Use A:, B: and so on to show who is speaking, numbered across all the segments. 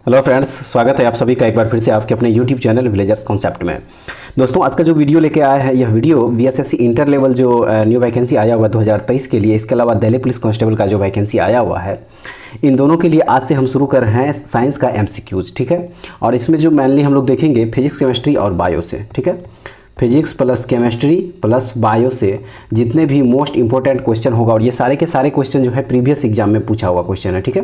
A: Hello friends, स्वागत है आप सभी का एक बार फिर से आपके अपने यूट्यूब चैनल विलेजर्स कॉन्सेप्ट में। दोस्तों, आज का जो वीडियो लेके आया है, यह वीडियो बीएसएससी इंटर लेवल जो न्यू वैकेंसी आया हुआ 2023 के लिए, इसके अलावा दिल्ली पुलिस कांस्टेबल का जो वैकेंसी आया हुआ है, इन दोनों के लिए आज से हम शुरू कर रहे हैं साइंस का एमसीक्यूज। ठीक है, और इसमें जो मेनली हम लोग देखेंगे फिजिक्स, केमिस्ट्री और बायो से। ठीक है, physics plus chemistry plus bio से जितने भी मोस्ट इंपॉर्टेंट क्वेश्चन होगा, और ये सारे के सारे क्वेश्चन जो है प्रीवियस एग्जाम में पूछा हुआ क्वेश्चन है। ठीक है,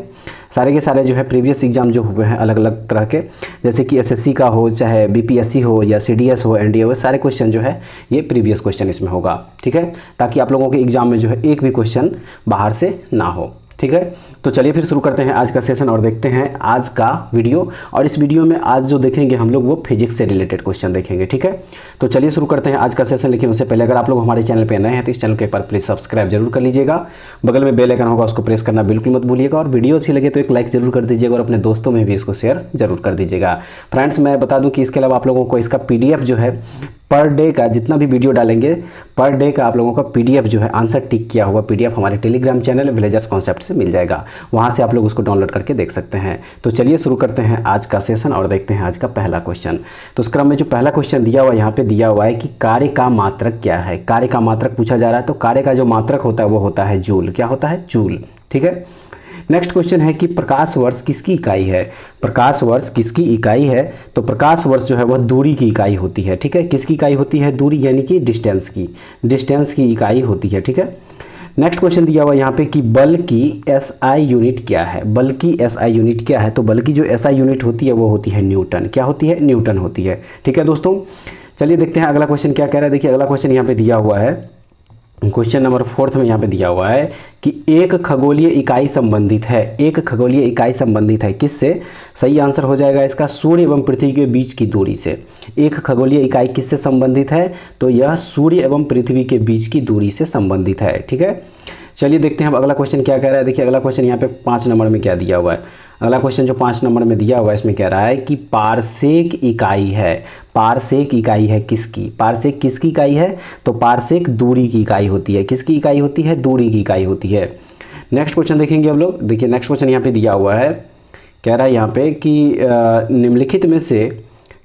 A: सारे के सारे जो है प्रीवियस एग्जाम जो हुए हैं अलग अलग तरह के, जैसे कि एसएससी का हो, चाहे बीपीएससी हो या सीडीएस हो, एनडीए हो, सारे क्वेश्चन जो है ये प्रीवियस क्वेश्चन इसमें होगा। ठीक है, ताकि आप लोगों के एग्जाम में जो है एक भी क्वेश्चन बाहर से ना हो। ठीक है, तो चलिए फिर शुरू करते हैं आज का सेशन और देखते हैं आज का वीडियो। और इस वीडियो में आज जो देखेंगे हम लोग वो फिजिक्स से रिलेटेड क्वेश्चन देखेंगे। ठीक है, तो चलिए शुरू करते हैं आज का सेशन। लेकिन उससे पहले अगर आप लोग हमारे चैनल पर नए हैं तो इस चैनल को एक बार प्लीज़ सब्सक्राइब जरूर कर लीजिएगा। बगल में बेल आइकन होगा, उसको प्रेस करना बिल्कुल मत भूलिएगा। और वीडियो अच्छी लगे तो एक लाइक जरूर कर दीजिएगा और अपने दोस्तों में भी इसको शेयर जरूर कर दीजिएगा। फ्रेंड्स, मैं बता दूं कि इसके अलावा आप लोगों को इसका पीडीएफ जो है पर डे का, जितना भी वीडियो डालेंगे पर डे का आप लोगों का पीडीएफ जो है आंसर टिक किया हुआ पीडीएफ हमारे टेलीग्राम चैनल विलेजर्स कॉन्सेप्ट से मिल जाएगा। वहां से आप लोग उसको डाउनलोड करके देख सकते हैं। तो चलिए शुरू करते हैं आज का सेशन और देखते हैं आज का पहला क्वेश्चन। तो उस क्रम में जो पहला क्वेश्चन दिया हुआ यहाँ पे दिया हुआ है कि कार्य का मात्रक क्या है। कार्य का मात्रक पूछा जा रहा है, तो कार्य का जो मात्रक होता है वो होता है जूल। क्या होता है? जूल। ठीक है, नेक्स्ट क्वेश्चन है कि प्रकाश वर्ष किसकी इकाई है। प्रकाश वर्ष किसकी इकाई है? तो प्रकाश वर्ष जो है वह दूरी की इकाई होती है। ठीक है, किसकी इकाई होती है? दूरी, यानी कि डिस्टेंस की, डिस्टेंस की इकाई होती है। ठीक है, नेक्स्ट क्वेश्चन दिया हुआ यहाँ पे कि बल की एसआई यूनिट क्या है। बल की एसआई यूनिट क्या है? तो बल की जो एसआई यूनिट होती है वो होती है न्यूटन। क्या होती है? न्यूटन होती है। ठीक है दोस्तों, चलिए देखते हैं अगला क्वेश्चन क्या कह रहा है। देखिए अगला क्वेश्चन यहाँ पे दिया हुआ है, क्वेश्चन नंबर 4 में यहाँ पे दिया हुआ है कि एक खगोलीय इकाई संबंधित है। एक खगोलीय इकाई संबंधित है किससे? सही आंसर हो जाएगा इसका सूर्य एवं पृथ्वी के बीच की दूरी से। एक खगोलीय इकाई किससे संबंधित है? तो यह सूर्य एवं पृथ्वी के बीच की दूरी से संबंधित है। ठीक है, चलिए देखते हैं अब अगला क्वेश्चन क्या कह रहा है। देखिए अगला क्वेश्चन यहाँ पे 5 नंबर में क्या दिया हुआ है। अगला क्वेश्चन जो 5 नंबर में दिया हुआ है इसमें कह रहा है कि पारसेक इकाई है। पारसेक इकाई है किसकी? पारसेक किसकी इकाई है? तो पारसेक दूरी की इकाई होती है। किसकी इकाई होती है? दूरी की इकाई होती है। नेक्स्ट क्वेश्चन देखेंगे हम लोग। देखिए नेक्स्ट क्वेश्चन यहाँ पे दिया हुआ है, कह रहा है यहाँ पे कि निम्नलिखित में से,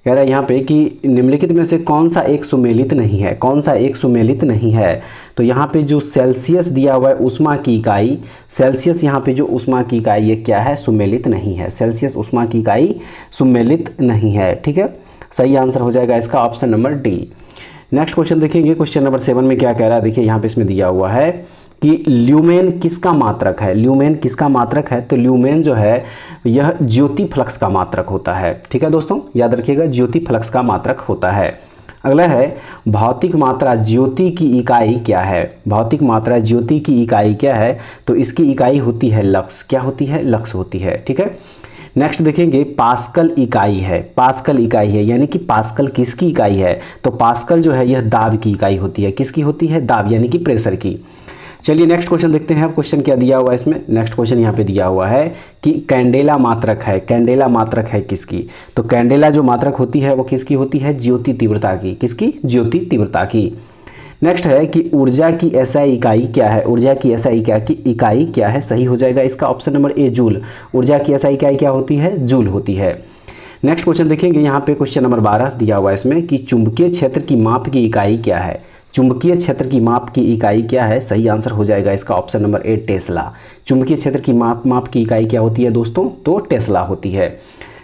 A: कह रहा है यहाँ पे कि निम्नलिखित में से कौन सा एक सुमेलित नहीं है। कौन सा एक सुमेलित नहीं है? तो यहाँ पे जो सेल्सियस दिया हुआ है उष्मा की इकाई, सेल्सियस यहाँ पे जो उष्मा की इकाई ये क्या है? सुमेलित नहीं है। सेल्सियस उष्मा की इकाई सुमेलित नहीं है। ठीक है, सही आंसर हो जाएगा इसका option number D. Next question देखेंगे, क्वेश्चन नंबर 7 में क्या कह रहा है। देखिए यहाँ पे इसमें दिया हुआ है कि ल्यूमेन किसका मात्रक है। ल्यूमेन किसका मात्रक है? तो ल्यूमेन जो है यह ज्योति फ्लक्स का मात्रक होता है। ठीक है दोस्तों, याद रखिएगा, ज्योति फ्लक्स का मात्रक होता है। अगला है भौतिक मात्रा ज्योति की इकाई क्या है। भौतिक मात्रा ज्योति की इकाई क्या है? तो इसकी इकाई होती है लक्स। क्या होती है? लक्स होती है। ठीक है, नेक्स्ट देखेंगे पास्कल इकाई है। पास्कल इकाई है, यानी कि पास्कल किसकी इकाई है? तो पास्कल जो है यह दाब की इकाई होती है। किसकी होती है? दाब, यानी कि प्रेशर की। चलिए नेक्स्ट क्वेश्चन देखते हैं। अब क्वेश्चन क्या दिया हुआ है इसमें। नेक्स्ट क्वेश्चन यहाँ पे दिया हुआ है कि कैंडेला मात्रक है। कैंडेला मात्रक है किसकी? तो कैंडेला जो मात्रक होती है वो किसकी होती है? ज्योति तीव्रता की। किसकी? ज्योति तीव्रता की। नेक्स्ट है कि ऊर्जा की एसआई इकाई क्या है। ऊर्जा की एसआई इकाई क्या है? सही हो जाएगा इसका ऑप्शन नंबर ए, जूल। ऊर्जा की एसआई इकाई क्या होती है? जूल होती है। नेक्स्ट क्वेश्चन देखेंगे, यहाँ पे क्वेश्चन नंबर 12 दिया हुआ है इसमें कि चुंबकीय क्षेत्र की माप की इकाई क्या है। चुंबकीय क्षेत्र की माप की इकाई क्या है? सही आंसर हो जाएगा इसका ऑप्शन नंबर ए, टेस्ला। चुंबकीय क्षेत्र की माप की इकाई क्या होती है दोस्तों? तो टेस्ला होती है।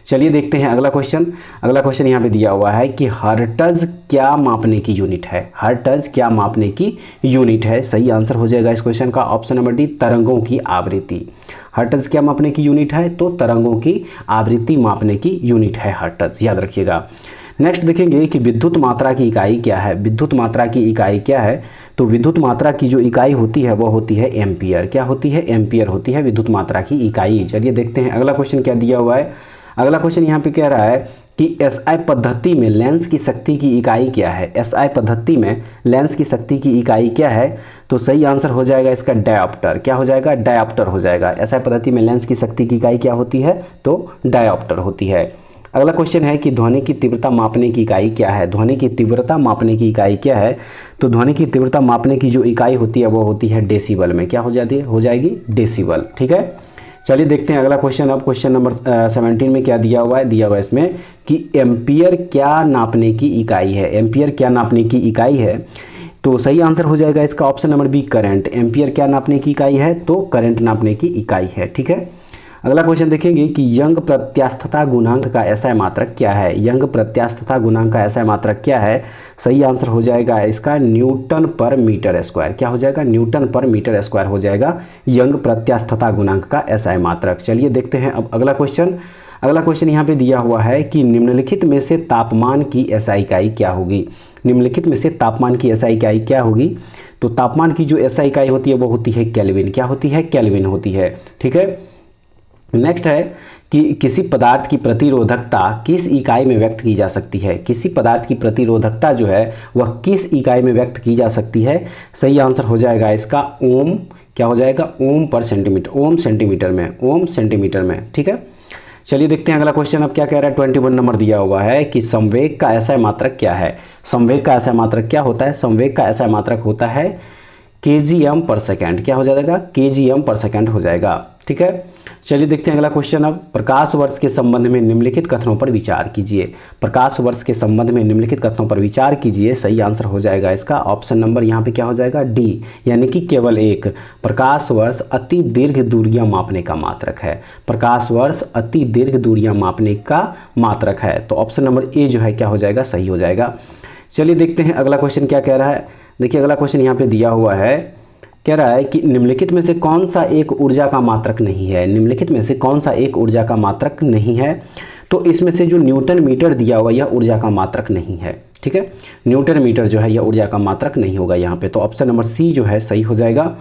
A: चलिए देखते हैं अगला क्वेश्चन। अगला क्वेश्चन यहाँ पे दिया हुआ है कि हर्ट्ज क्या मापने की यूनिट है। हर्ट्ज क्या मापने की यूनिट है? सही आंसर हो जाएगा इस क्वेश्चन का ऑप्शन नंबर डी, तरंगों की आवृत्ति। हर्ट्ज क्या मापने की यूनिट है? तो तरंगों की आवृत्ति मापने की यूनिट है हर्ट्ज, याद रखिएगा। नेक्स्ट देखेंगे कि विद्युत मात्रा की इकाई क्या है। विद्युत मात्रा की इकाई क्या है? तो विद्युत मात्रा की जो इकाई होती है वो होती है एम्पियर। क्या होती है? एम्पियर होती है विद्युत मात्रा की इकाई। चलिए देखते हैं अगला क्वेश्चन क्या दिया हुआ है। अगला क्वेश्चन यहाँ पे कह रहा है कि एसआई पद्धति में लेंस की शक्ति की इकाई क्या है। एसआई पद्धति में लेंस की शक्ति की इकाई क्या है? तो सही आंसर हो जाएगा इसका डायोप्टर। क्या हो जाएगा? डायोप्टर हो जाएगा। एसआई पद्धति में लेंस की शक्ति की इकाई क्या होती है? तो डायोप्टर होती है। अगला क्वेश्चन है कि ध्वनि की तीव्रता मापने की इकाई क्या है। ध्वनि की तीव्रता मापने की इकाई क्या है? तो ध्वनि की तीव्रता मापने की जो इकाई होती है वो होती है डेसिबल में। क्या हो जाती है? हो जाएगी डेसिबल। ठीक है, चलिए देखते हैं अगला क्वेश्चन। अब क्वेश्चन नंबर 17 में क्या दिया हुआ है, दिया हुआ है इसमें कि एम्पियर क्या नापने की इकाई है। एम्पियर क्या नापने की इकाई है, तो सही आंसर हो जाएगा इसका option number B, current. Ampere क्या नापने की इकाई है, तो करंट नापने की इकाई है। ठीक है, अगला क्वेश्चन देखेंगे कि यंग प्रत्यास्थता गुणांक का एसआई मात्रक क्या है। यंग प्रत्यास्थता गुणांक का एसआई मात्रक क्या है, सही आंसर हो जाएगा इसका न्यूटन पर मीटर स्क्वायर। क्या हो जाएगा, न्यूटन पर मीटर स्क्वायर हो जाएगा यंग प्रत्यास्थता गुणांक का एसआई मात्रक। चलिए देखते हैं अब अगला क्वेश्चन। अगला क्वेश्चन यहाँ पे दिया हुआ है कि निम्नलिखित में से तापमान की एसआई इकाई क्या होगी। निम्नलिखित में से तापमान की एसआई इकाई क्या होगी, तो तापमान की जो एसआई इकाई होती है वो होती है केल्विन। क्या होती है, केल्विन होती है। ठीक है, नेक्स्ट है कि किसी पदार्थ की प्रतिरोधकता किस इकाई में व्यक्त की जा सकती है। किसी पदार्थ की प्रतिरोधकता जो है वह किस इकाई में व्यक्त की जा सकती है, सही आंसर हो जाएगा इसका ओम। क्या हो जाएगा, ओम पर सेंटीमीटर, ओम सेंटीमीटर में, ओम सेंटीमीटर में। ठीक है, चलिए देखते हैं अगला क्वेश्चन अब क्या कह रहा है। 21 नंबर दिया हुआ है कि संवेग का एसआई मात्रक क्या है। संवेग का एसआई मात्रक क्या होता है, संवेग का एसआई मात्रक होता है केजीएम पर सेकेंड। क्या हो जाएगा, केजीएम पर सेकेंड हो जाएगा। ठीक है, चलिए देखते हैं अगला क्वेश्चन। अब प्रकाश वर्ष के संबंध में निम्नलिखित कथनों पर विचार कीजिए। प्रकाश वर्ष के संबंध में निम्नलिखित कथनों पर विचार कीजिए, सही आंसर हो जाएगा इसका ऑप्शन नंबर यहाँ पे क्या हो जाएगा, डी, यानी कि केवल एक। प्रकाश वर्ष अति दीर्घ दूरियां मापने का मात्रक है। प्रकाश वर्ष अति दीर्घ दूरियां मापने का मात्रक है, तो ऑप्शन नंबर ए जो है क्या हो जाएगा, सही हो जाएगा। चलिए देखते हैं अगला क्वेश्चन क्या कह रहा है। देखिए अगला क्वेश्चन यहाँ पे दिया हुआ है, कह रहा है कि निम्नलिखित में से कौन सा एक ऊर्जा का मात्रक नहीं है। निम्नलिखित में से कौन सा एक ऊर्जा का मात्रक नहीं है, तो इसमें से जो न्यूटन मीटर दिया हुआ यह ऊर्जा का मात्रक नहीं है। ठीक है, न्यूटन मीटर जो है यह ऊर्जा का मात्रक नहीं होगा यहाँ पे, तो ऑप्शन नंबर सी जो है सही हो जाएगा।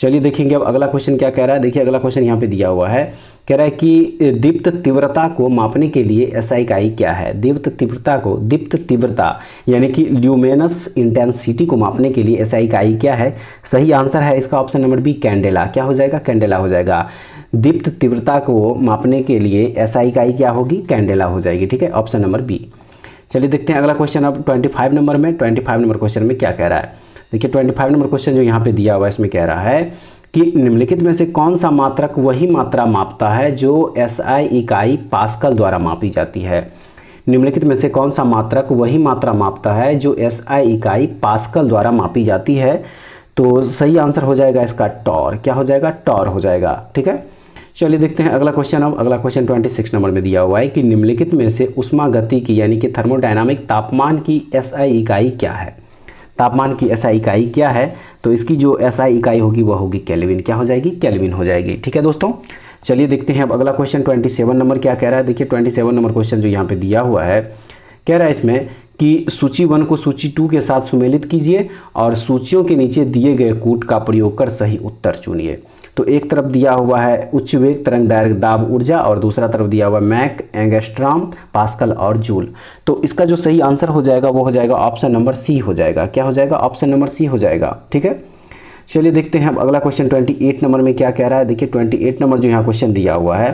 A: चलिए देखेंगे अब अगला क्वेश्चन क्या कह रहा है। देखिए अगला क्वेश्चन यहाँ पे दिया हुआ है, कह रहा है कि दीप्त तीव्रता को मापने के लिए एसआई इकाई क्या है। दीप्त तीव्रता को, दीप्त तीव्रता यानी कि ल्यूमिनस इंटेंसिटी को मापने के लिए एसआई इकाई क्या है, सही आंसर है इसका ऑप्शन नंबर बी, कैंडेला। क्या हो जाएगा, कैंडेला हो जाएगा। दीप्त तीव्रता को मापने के लिए एसआई इकाई क्या होगी, कैंडेला हो जाएगी। ठीक है, ऑप्शन नंबर बी। चलिए देखते हैं अगला क्वेश्चन अब 25 नंबर में। 25 नंबर क्वेश्चन में क्या कह रहा है, देखिए 25 नंबर क्वेश्चन जो यहाँ पे दिया हुआ है इसमें कह रहा है कि निम्नलिखित में से कौन सा मात्रक वही मात्रा मापता है जो एसआई इकाई पास्कल द्वारा मापी जाती है। निम्नलिखित में से कौन सा मात्रक वही मात्रा मापता है जो एसआई इकाई पास्कल द्वारा मापी जाती है, तो सही आंसर हो जाएगा इसका टॉर। क्या हो जाएगा, टॉर हो जाएगा। ठीक है, चलिए देखते हैं अगला क्वेश्चन। अब अगला क्वेश्चन 26 नंबर में दिया हुआ है कि निम्नलिखित में से ऊष्मागतिकी यानी कि थर्मोडायनामिक तापमान की एसआई इकाई क्या है। तापमान की एसआई इकाई क्या है, तो इसकी जो एसआई इकाई होगी वह होगी केल्विन। क्या हो जाएगी, केल्विन हो जाएगी। ठीक है दोस्तों, चलिए देखते हैं अब अगला क्वेश्चन 27 नंबर क्या कह रहा है। देखिए 27 नंबर क्वेश्चन जो यहाँ पे दिया हुआ है, कह रहा है इसमें कि सूची 1 को सूची 2 के साथ सुमेलित कीजिए और सूचियों के नीचे दिए गए कूट का प्रयोग कर सही उत्तर चुनिए। तो एक तरफ दिया हुआ है उच्च वेग तरंग दैर्घ्य दाब ऊर्जा और दूसरा तरफ दिया हुआ मैक, एंगस्ट्रॉम, पास्कल और जूल। तो इसका जो सही आंसर हो जाएगा वो हो जाएगा ऑप्शन नंबर सी हो जाएगा। क्या हो जाएगा, ऑप्शन नंबर सी हो जाएगा। ठीक है, चलिए देखते हैं अब अगला क्वेश्चन 28 नंबर में क्या कह रहा है। देखिए 28 नंबर जो यहाँ क्वेश्चन दिया हुआ है,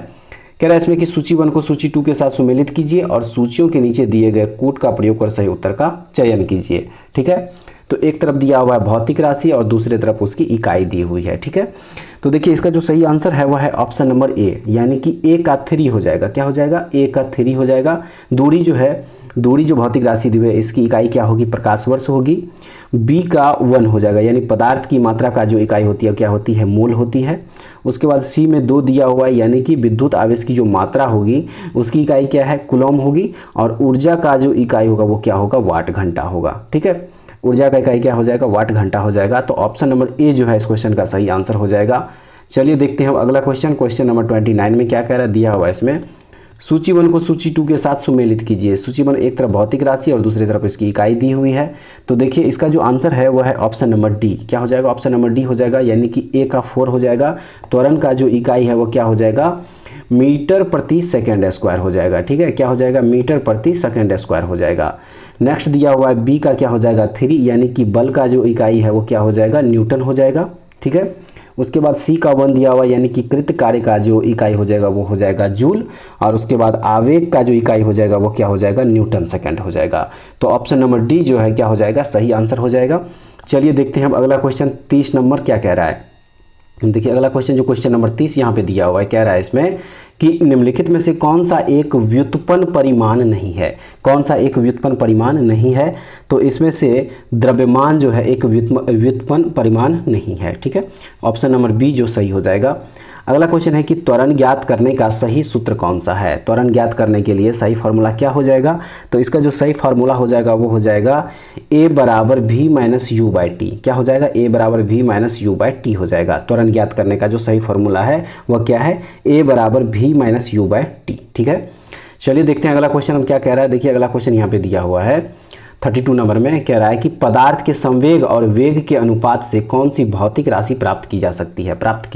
A: कह रहा है इसमें कि सूची 1 को सूची 2 के साथ सुमेलित कीजिए और सूचियों के नीचे दिए गए कूट का प्रयोग कर सही उत्तर का चयन कीजिए। ठीक है, तो एक तरफ दिया हुआ है भौतिक राशि और दूसरी तरफ उसकी इकाई दी हुई है। ठीक है, तो देखिए इसका जो सही आंसर है वह है ऑप्शन नंबर ए, यानी कि ए का 3 हो जाएगा। क्या हो जाएगा, ए का 3 हो जाएगा। दूरी जो है, दूरी जो भौतिक राशि दी हुई है इसकी इकाई क्या होगी, प्रकाश वर्ष होगी। बी का 1 हो जाएगा, यानी पदार्थ की मात्रा का जो इकाई होती है क्या होती है, मोल होती है। उसके बाद सी में 2 दिया हुआ है, यानी कि विद्युत आवेश की जो मात्रा होगी उसकी इकाई क्या है, कूलॉम होगी। और ऊर्जा का जो इकाई होगा वो क्या होगा, वाट घंटा होगा। ठीक है, ऊर्जा का इकाई क्या हो जाएगा, वाट घंटा हो जाएगा। तो ऑप्शन नंबर ए जो है इस क्वेश्चन का सही आंसर हो जाएगा। चलिए देखते हैं अब अगला क्वेश्चन, क्वेश्चन नंबर 29 में क्या कह रहा है, दिया हुआ है इसमें सूची 1 को सूची 2 के साथ सुमेलित कीजिए। सूची 1 एक तरफ भौतिक राशि और दूसरी तरफ इसकी इकाई दी हुई है। तो देखिए इसका जो आंसर है वह है ऑप्शन नंबर डी। क्या हो जाएगा, ऑप्शन नंबर डी हो जाएगा, यानी कि ए का 4 हो जाएगा। त्वरण का जो इकाई है वो क्या हो जाएगा, मीटर प्रति सेकेंड स्क्वायर हो जाएगा। ठीक है, क्या हो जाएगा, मीटर प्रति सेकेंड स्क्वायर हो जाएगा। नेक्स्ट दिया हुआ है बी का क्या हो जाएगा, 3, यानी कि बल का जो इकाई है वो क्या हो जाएगा, न्यूटन हो जाएगा। ठीक है, उसके बाद सी का 1 दिया हुआ, यानी कि कृत कार्य का जो इकाई हो जाएगा वो हो जाएगा जूल। और उसके बाद आवेग का जो इकाई हो जाएगा वो क्या हो जाएगा, न्यूटन सेकेंड हो जाएगा। तो ऑप्शन नंबर डी जो है क्या हो जाएगा, सही आंसर हो जाएगा। चलिए देखते हैं अब अगला क्वेश्चन 30 नंबर क्या कह रहा है। देखिए अगला क्वेश्चन, जो क्वेश्चन नंबर 30 यहाँ पे दिया हुआ है, कह रहा है इसमें कि निम्नलिखित में से कौन सा एक व्युत्पन्न परिमाण नहीं है। कौन सा एक व्युत्पन्न परिमाण नहीं है? तो इसमें से द्रव्यमान जो है एक व्युत्पन्न परिमाण नहीं है। ठीक है, ऑप्शन नंबर बी जो सही हो जाएगा। अगला क्वेश्चन है कि त्वरण ज्ञात करने का सही सूत्र कौन सा है। त्वरण ज्ञात करने के लिए सही फार्मूला क्या हो जाएगा? तो इसका जो सही फार्मूला हो जाएगा वो हो जाएगा a बराबर v minus you by T. क्या हो जाएगा? a बराबर v minus you by T हो जाएगा। त्वरण ज्ञात करने का जो सही फार्मूला है वह क्या है? a बराबर v minus you by T. ठीक है, चलिए देखते हैं अगला क्वेश्चन हम क्या कह रहा है। देखिए अगला क्वेश्चन यहाँ पे दिया हुआ है 32 नंबर में, कह रहा है कि पदार्थ के संवेग और वेग के अनुपात से कौन सी भौतिक राशि प्राप्त की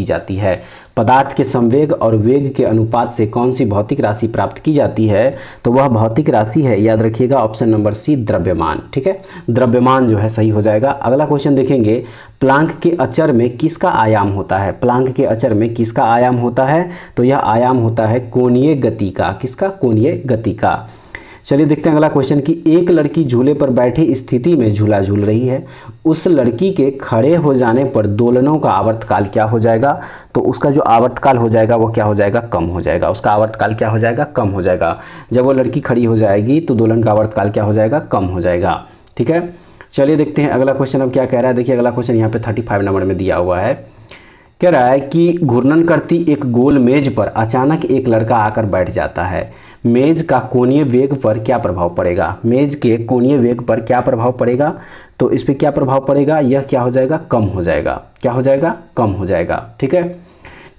A: जाती है। पदार्थ के संवेग और वेग के अनुपात से कौन सी भौतिक राशि प्राप्त की जाती है? तो वह भौतिक राशि है, याद रखिएगा, ऑप्शन नंबर सी द्रव्यमान। ठीक है, द्रव्यमान जो है सही हो जाएगा। अगला क्वेश्चन देखेंगे, प्लांक के अचर में किसका आयाम होता है? प्लांक के अचर में किसका आयाम होता है? तो यह आयाम होता है कोणीय गति का। किसका? कोणीय गति का। चलिए देखते हैं अगला क्वेश्चन कि एक लड़की झूले पर बैठी स्थिति में झूला झूल रही है। उस लड़की के खड़े हो जाने पर दोलनों का आवर्तकाल क्या हो जाएगा? तो उसका जो आवर्तकाल हो जाएगा वो क्या हो जाएगा? कम हो जाएगा। उसका आवर्तकाल क्या हो जाएगा? कम हो जाएगा। जब वो लड़की खड़ी हो जाएगी तो दोलन का आवर्तकाल क्या हो जाएगा? कम हो जाएगा। ठीक है, चलिए देखते हैं अगला क्वेश्चन अब क्या कह रहा है। देखिए अगला क्वेश्चन यहाँ पे 35 नंबर में दिया हुआ है, कह रहा है कि घूर्णन करती एक गोल मेज पर अचानक एक लड़का आकर बैठ जाता है। मेज का कोणीय वेग पर क्या प्रभाव पड़ेगा? मेज के कोणीय वेग पर क्या प्रभाव पड़ेगा? तो इस पे क्या प्रभाव पड़ेगा? यह क्या हो जाएगा? कम हो जाएगा। क्या हो जाएगा? कम हो जाएगा। ठीक है,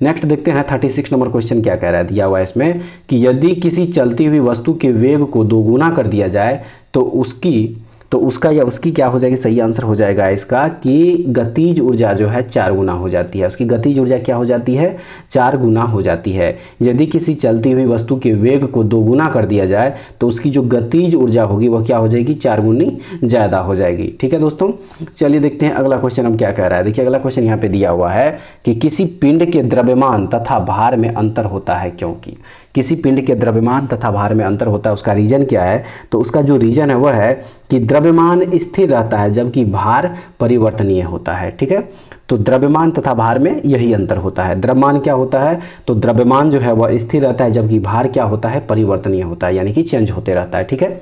A: नेक्स्ट देखते हैं 36 नंबर क्वेश्चन क्या कह रहा है। दिया हुआ है इसमें कि यदि किसी चलती हुई वस्तु के वेग को दोगुना कर दिया जाए तो उसका या उसकी क्या हो जाएगी? सही आंसर हो जाएगा इसका कि गतिज ऊर्जा जो है 4 गुना हो जाती है। उसकी गतिज ऊर्जा क्या हो जाती है? 4 गुना हो जाती है। यदि किसी चलती हुई वस्तु के वेग को दोगुना कर दिया जाए तो उसकी जो गतिज ऊर्जा होगी वह क्या हो जाएगी? 4 गुनी ज़्यादा हो जाएगी। ठीक है दोस्तों, चलिए देखते हैं अगला क्वेश्चन हम क्या कह रहा है। देखिए अगला क्वेश्चन यहाँ पे दिया हुआ है कि किसी पिंड के द्रव्यमान तथा भार में अंतर होता है क्योंकि। किसी पिंड के द्रव्यमान तथा भार में अंतर होता है, उसका रीजन क्या है? तो उसका जो रीजन है वह है कि द्रव्यमान स्थिर रहता है जबकि भार परिवर्तनीय होता है। ठीक है, तो द्रव्यमान तथा भार में यही अंतर होता है। द्रव्यमान क्या होता है? तो द्रव्यमान जो है वह स्थिर रहता है जबकि भार क्या होता है? परिवर्तनीय होता है, यानी कि चेंज होते रहता है। ठीक है,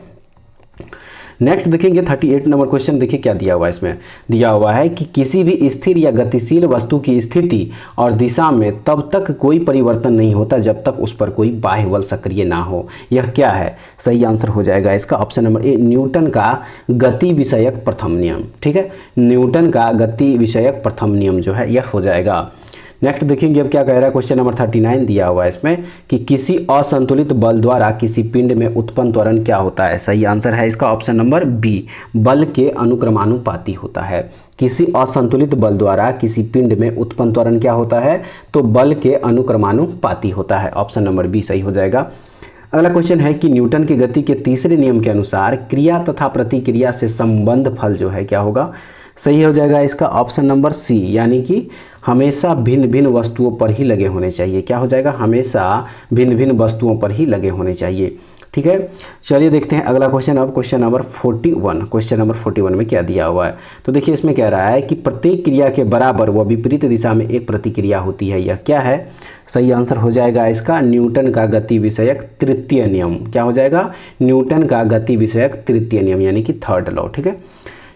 A: नेक्स्ट देखेंगे 38 नंबर क्वेश्चन। देखिए क्या दिया हुआ है इसमें। दिया हुआ है कि किसी भी स्थिर या गतिशील वस्तु की स्थिति और दिशा में तब तक कोई परिवर्तन नहीं होता जब तक उस पर कोई बाह्य बल सक्रिय ना हो। यह क्या है? सही आंसर हो जाएगा इसका ऑप्शन नंबर ए, न्यूटन का गति विषयक प्रथम नियम। ठीक है, न्यूटन का गति विषयक प्रथम नियम जो है यह हो जाएगा। नेक्स्ट देखेंगे अब क्या कह रहा है। क्वेश्चन नंबर 39 दिया हुआ है इसमें कि किसी असंतुलित बल द्वारा किसी पिंड में उत्पन्न त्वरण क्या होता है? सही आंसर है इसका ऑप्शन नंबर बी, बल के अनुक्रमानुपाती होता है। किसी असंतुलित बल द्वारा किसी पिंड में उत्पन्न त्वरण क्या होता है? तो बल के अनुक्रमानुपाती होता है। ऑप्शन नंबर बी सही हो जाएगा। अगला क्वेश्चन है कि न्यूटन की गति के तीसरे नियम के अनुसार क्रिया तथा प्रतिक्रिया से संबंध फल जो है क्या होगा? सही हो जाएगा इसका ऑप्शन नंबर सी, यानी कि हमेशा भिन्न भिन्न वस्तुओं पर ही लगे होने चाहिए। क्या हो जाएगा? हमेशा भिन्न भिन्न वस्तुओं पर ही लगे होने चाहिए। ठीक है, चलिए देखते हैं अगला क्वेश्चन। अब क्वेश्चन नंबर 41। क्वेश्चन नंबर 41 में क्या दिया हुआ है? तो देखिए इसमें कह रहा है कि प्रत्येक क्रिया के बराबर व विपरीत दिशा में एक प्रतिक्रिया होती है। यह क्या है? सही आंसर हो जाएगा इसका न्यूटन का गति विषयक तृतीय नियम। क्या हो जाएगा? न्यूटन का गति विषयक तृतीय नियम, यानी कि थर्ड लॉ। ठीक है,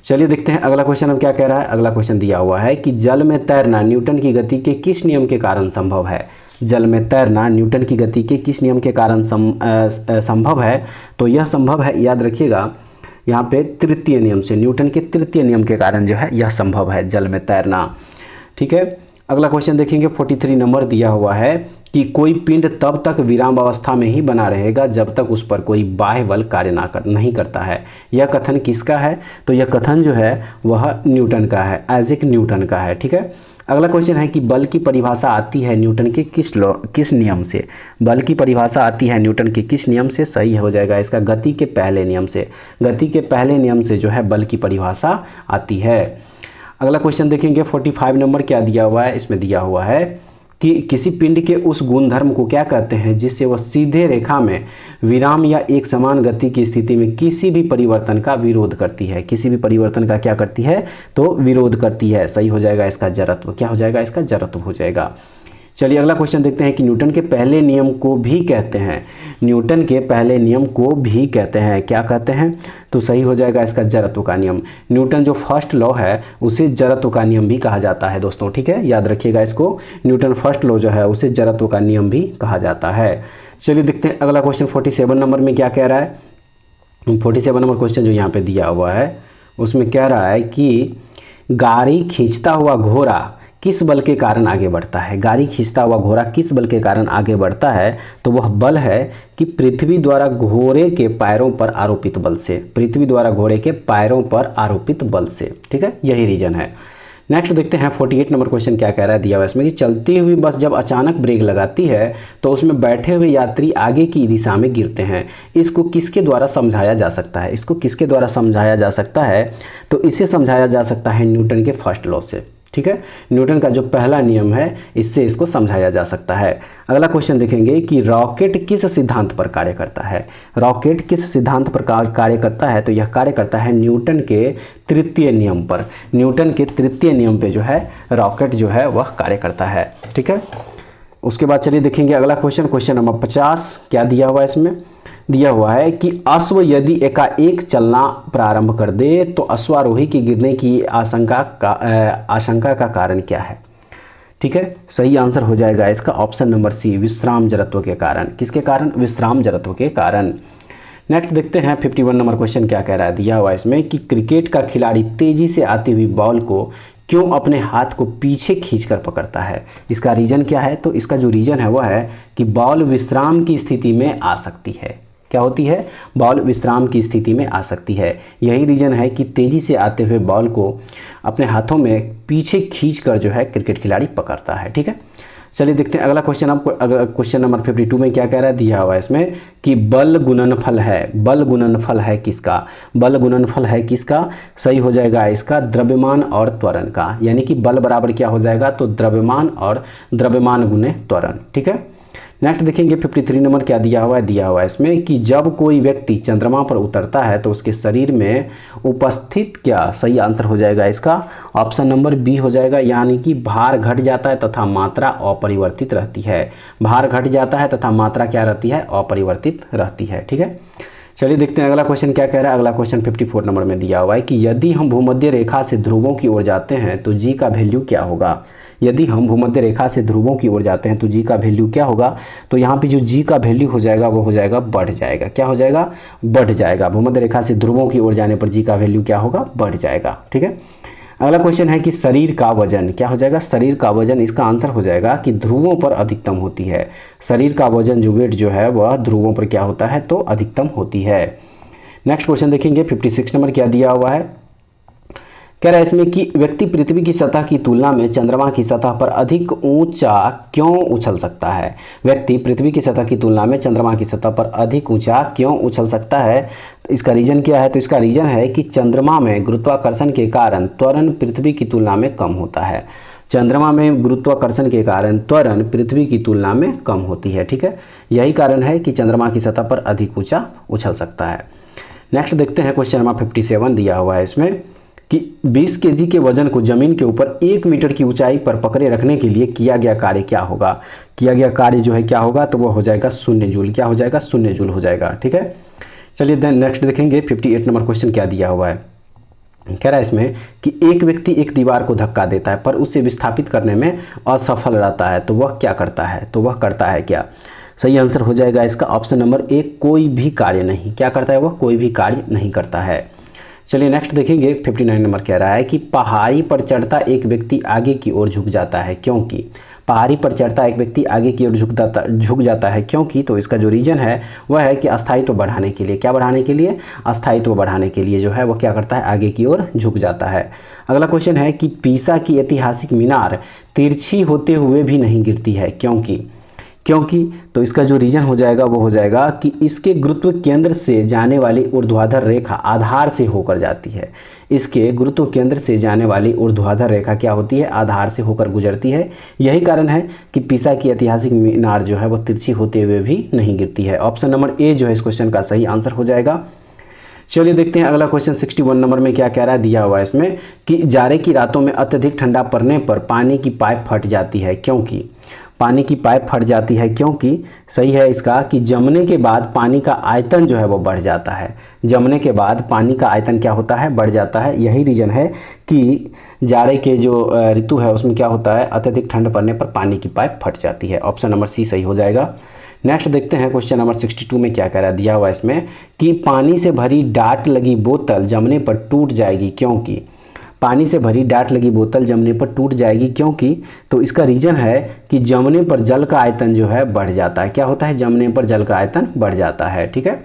A: चलिए देखते हैं अगला क्वेश्चन अब क्या कह रहा है। अगला क्वेश्चन दिया हुआ है कि जल में तैरना न्यूटन की गति के किस नियम के कारण संभव है? जल में तैरना न्यूटन की गति के किस नियम के कारण संभव है? तो यह संभव है, याद रखिएगा, यहाँ पे तृतीय नियम से, न्यूटन के तृतीय नियम के कारण जो है यह संभव है जल में तैरना। ठीक है, अगला क्वेश्चन देखेंगे 43 नंबर दिया हुआ है कि कोई पिंड तब तक विराम अवस्था में ही बना रहेगा जब तक उस पर कोई बाह्य बल कार्य नहीं करता है। यह कथन किसका है? तो यह कथन जो है वह न्यूटन का है, आइजैक न्यूटन का है। ठीक है, अगला क्वेश्चन है कि बल की परिभाषा आती है न्यूटन के किस नियम से? बल की परिभाषा आती है न्यूटन के किस नियम से? सही हो जाएगा इसका गति के पहले नियम से। गति के पहले नियम से जो है बल की परिभाषा आती है। अगला क्वेश्चन देखेंगे 45 नंबर क्या दिया हुआ है। इसमें दिया हुआ है कि किसी पिंड के उस गुणधर्म को क्या कहते हैं जिससे वह सीधे रेखा में विराम या एक समान गति की स्थिति में किसी भी परिवर्तन का विरोध करती है। किसी भी परिवर्तन का क्या करती है? तो विरोध करती है। सही हो जाएगा इसका जड़त्व। क्या हो जाएगा? इसका जड़त्व हो जाएगा। चलिए अगला क्वेश्चन देखते हैं कि न्यूटन के पहले नियम को भी कहते हैं। न्यूटन के पहले नियम को भी कहते हैं, क्या कहते हैं? तो सही हो जाएगा इसका जड़त्व का नियम। न्यूटन जो फर्स्ट लॉ है उसे जड़त्व का नियम भी कहा जाता है दोस्तों, ठीक है, याद रखिएगा इसको। न्यूटन फर्स्ट लॉ जो है उसे जड़त्व का नियम भी कहा जाता है। चलिए देखते हैं अगला क्वेश्चन 47 नंबर में क्या कह रहा है। 47 नंबर क्वेश्चन जो यहाँ पे दिया हुआ है उसमें कह रहा है कि गाड़ी खींचता हुआ घोड़ा किस बल के कारण आगे बढ़ता है। गाड़ी खींचता हुआ घोड़ा किस बल के कारण आगे बढ़ता है? तो वह बल है कि पृथ्वी द्वारा घोड़े के पैरों पर आरोपित बल से। पृथ्वी द्वारा घोड़े के पैरों पर आरोपित बल से, ठीक है, यही रीजन है। नेक्स्ट देखते हैं 48 नंबर क्वेश्चन क्या कह रहा है दिया हुआ इसमें कि चलती हुई बस जब अचानक ब्रेक लगाती है तो उसमें बैठे हुए यात्री आगे की दिशा में गिरते हैं। इसको किसके द्वारा समझाया जा सकता है? इसको किसके द्वारा समझाया जा सकता है? तो इसे समझाया जा सकता है न्यूटन के फर्स्ट लॉ से, ठीक है। न्यूटन का जो पहला नियम है इससे इसको समझाया जा सकता है। अगला क्वेश्चन देखेंगे कि रॉकेट किस सिद्धांत पर कार्य करता है। रॉकेट किस सिद्धांत पर कार्य करता है? तो यह कार्य करता है न्यूटन के तृतीय नियम पर। न्यूटन के तृतीय नियम पे जो है रॉकेट जो है वह कार्य करता है, ठीक है। उसके बाद चलिए देखेंगे अगला क्वेश्चन, क्वेश्चन नंबर 50 क्या दिया हुआ है इसमें? दिया हुआ है कि अश्व यदि एकाएक चलना प्रारंभ कर दे तो अश्वारोही के गिरने की आशंका का कारण क्या है? ठीक है, सही आंसर हो जाएगा इसका ऑप्शन नंबर सी, विश्राम जड़त्व के कारण। किसके कारण? विश्राम जड़त्व के कारण। नेक्स्ट देखते हैं 51 नंबर क्वेश्चन क्या कह रहा है दिया हुआ इसमें कि क्रिकेट का खिलाड़ी तेजी से आती हुई बॉल को क्यों अपने हाथ को पीछे खींचकर पकड़ता है? इसका रीजन क्या है? तो इसका जो रीजन है वह है कि बॉल विश्राम की स्थिति में आ सकती है। क्या होती है? बॉल विश्राम की स्थिति में आ सकती है। यही रीजन है कि तेजी से आते हुए बॉल को अपने हाथों में पीछे खींचकर जो है क्रिकेट खिलाड़ी पकड़ता है, ठीक है। चलिए देखते हैं अगला क्वेश्चन। आपको क्वेश्चन नंबर 52 में क्या कह रहा है दिया हुआ है इसमें कि बल गुणनफल है। बल गुणनफल है किसका? बल गुणनफल है किसका? सही हो जाएगा इसका द्रव्यमान और त्वरण का। यानी कि बल बराबर क्या हो जाएगा? तो द्रव्यमान और द्रव्यमान गुणे त्वरण, ठीक है। नेक्स्ट देखेंगे 53 नंबर क्या दिया हुआ है। दिया हुआ है इसमें कि जब कोई व्यक्ति चंद्रमा पर उतरता है तो उसके शरीर में उपस्थित क्या? सही आंसर हो जाएगा इसका ऑप्शन नंबर बी हो जाएगा, यानी कि भार घट जाता है तथा मात्रा अपरिवर्तित रहती है। भार घट जाता है तथा मात्रा क्या रहती है? अपरिवर्तित रहती है, ठीक है। चलिए देखते हैं अगला क्वेश्चन क्या कह रहा है। अगला क्वेश्चन 54 नंबर में दिया हुआ है कि यदि हम भूमध्य रेखा से ध्रुवों की ओर जाते हैं तो जी का वैल्यू क्या होगा? यदि हम भूमध्य रेखा से ध्रुवों की ओर जाते हैं तो जी का वैल्यू क्या होगा? तो यहाँ पे जो जी का वैल्यू हो जाएगा वो हो जाएगा बढ़ जाएगा। क्या हो जाएगा? बढ़ जाएगा। भूमध्य रेखा से ध्रुवों की ओर जाने पर जी का वैल्यू क्या होगा? बढ़ जाएगा, ठीक है। अगला क्वेश्चन है कि शरीर का वजन क्या हो जाएगा? शरीर का वजन, इसका आंसर हो जाएगा कि ध्रुवों पर अधिकतम होती है। शरीर का वजन जो वेट जो है वह ध्रुवों पर क्या होता है? तो अधिकतम होती है। नेक्स्ट क्वेश्चन देखेंगे 56 नंबर क्या दिया हुआ है। कह रहा है इसमें कि व्यक्ति पृथ्वी की सतह की तुलना में चंद्रमा की सतह पर अधिक ऊंचा क्यों उछल सकता है? व्यक्ति पृथ्वी की सतह की तुलना में चंद्रमा की सतह पर अधिक ऊंचा क्यों उछल सकता है? तो इसका रीजन क्या है? तो इसका रीजन है कि चंद्रमा में गुरुत्वाकर्षण के कारण त्वरण पृथ्वी की तुलना में कम होता है। चंद्रमा में गुरुत्वाकर्षण के कारण त्वरण पृथ्वी की तुलना में कम होती है, ठीक है। यही कारण है कि चंद्रमा की सतह पर अधिक ऊंचा उछल सकता है। नेक्स्ट देखते हैं क्वेश्चन नंबर 57 दिया हुआ है इसमें कि 20 केजी के वजन को जमीन के ऊपर 1 मीटर की ऊंचाई पर पकड़े रखने के लिए किया गया कार्य क्या होगा? किया गया कार्य जो है क्या होगा? तो वो हो जाएगा 0 जूल। क्या हो जाएगा? 0 जूल हो जाएगा, ठीक है। चलिए देन नेक्स्ट देखेंगे 58 नंबर क्वेश्चन क्या दिया हुआ है। कह रहा है इसमें कि एक व्यक्ति एक दीवार को धक्का देता है पर उसे विस्थापित करने में असफल रहता है तो वह क्या करता है? तो वह करता है क्या? सही आंसर हो जाएगा इसका ऑप्शन नंबर ए, कोई भी कार्य नहीं। क्या करता है वह? कोई भी कार्य नहीं करता है। चलिए नेक्स्ट देखेंगे 59 नंबर कह रहा है कि पहाड़ी पर चढ़ता एक व्यक्ति आगे की ओर झुक जाता है क्योंकि? पहाड़ी पर चढ़ता एक व्यक्ति आगे की ओर झुक जाता है क्योंकि? तो इसका जो रीजन है वह है कि अस्थायित्व बढ़ाने के लिए। क्या बढ़ाने के लिए? अस्थायित्व बढ़ाने के लिए जो है वह क्या करता है? आगे की ओर झुक जाता है। अगला क्वेश्चन है कि पीसा की ऐतिहासिक मीनार तिरछी होते हुए भी नहीं गिरती है क्योंकि? क्योंकि तो इसका जो रीजन हो जाएगा वो हो जाएगा कि इसके गुरुत्व केंद्र से जाने वाली ऊर्ध्वाधर रेखा आधार से होकर जाती है। इसके गुरुत्व केंद्र से जाने वाली ऊर्ध्वाधर रेखा क्या होती है, आधार से होकर गुजरती है। यही कारण है कि पिसा की ऐतिहासिक मीनार जो है वो तिरछी होते हुए भी नहीं गिरती है। ऑप्शन नंबर ए जो है इस क्वेश्चन का सही आंसर हो जाएगा। चलिए देखते हैं अगला क्वेश्चन 61 नंबर में क्या कह रहा है, दिया हुआ है इसमें कि जाड़े की रातों में अत्यधिक ठंडा पड़ने पर पानी की पाइप फट जाती है क्योंकि, पानी की पाइप फट जाती है क्योंकि सही है इसका कि जमने के बाद पानी का आयतन जो है वो बढ़ जाता है। जमने के बाद पानी का आयतन क्या होता है, बढ़ जाता है। यही रीजन है कि जाड़े के जो ऋतु है उसमें क्या होता है, अत्यधिक ठंड पड़ने पर पानी की पाइप फट जाती है। ऑप्शन नंबर सी सही हो जाएगा। नेक्स्ट देखते हैं क्वेश्चन नंबर 62 में क्या कह रहा है, दिया हुआ इसमें कि पानी से भरी डाट लगी बोतल जमने पर टूट जाएगी क्योंकि, पानी से भरी डाट लगी बोतल जमने पर टूट जाएगी क्योंकि, तो इसका रीजन है कि जमने पर जल का आयतन जो है बढ़ जाता है। क्या होता है, जमने पर जल का आयतन बढ़ जाता है। ठीक है,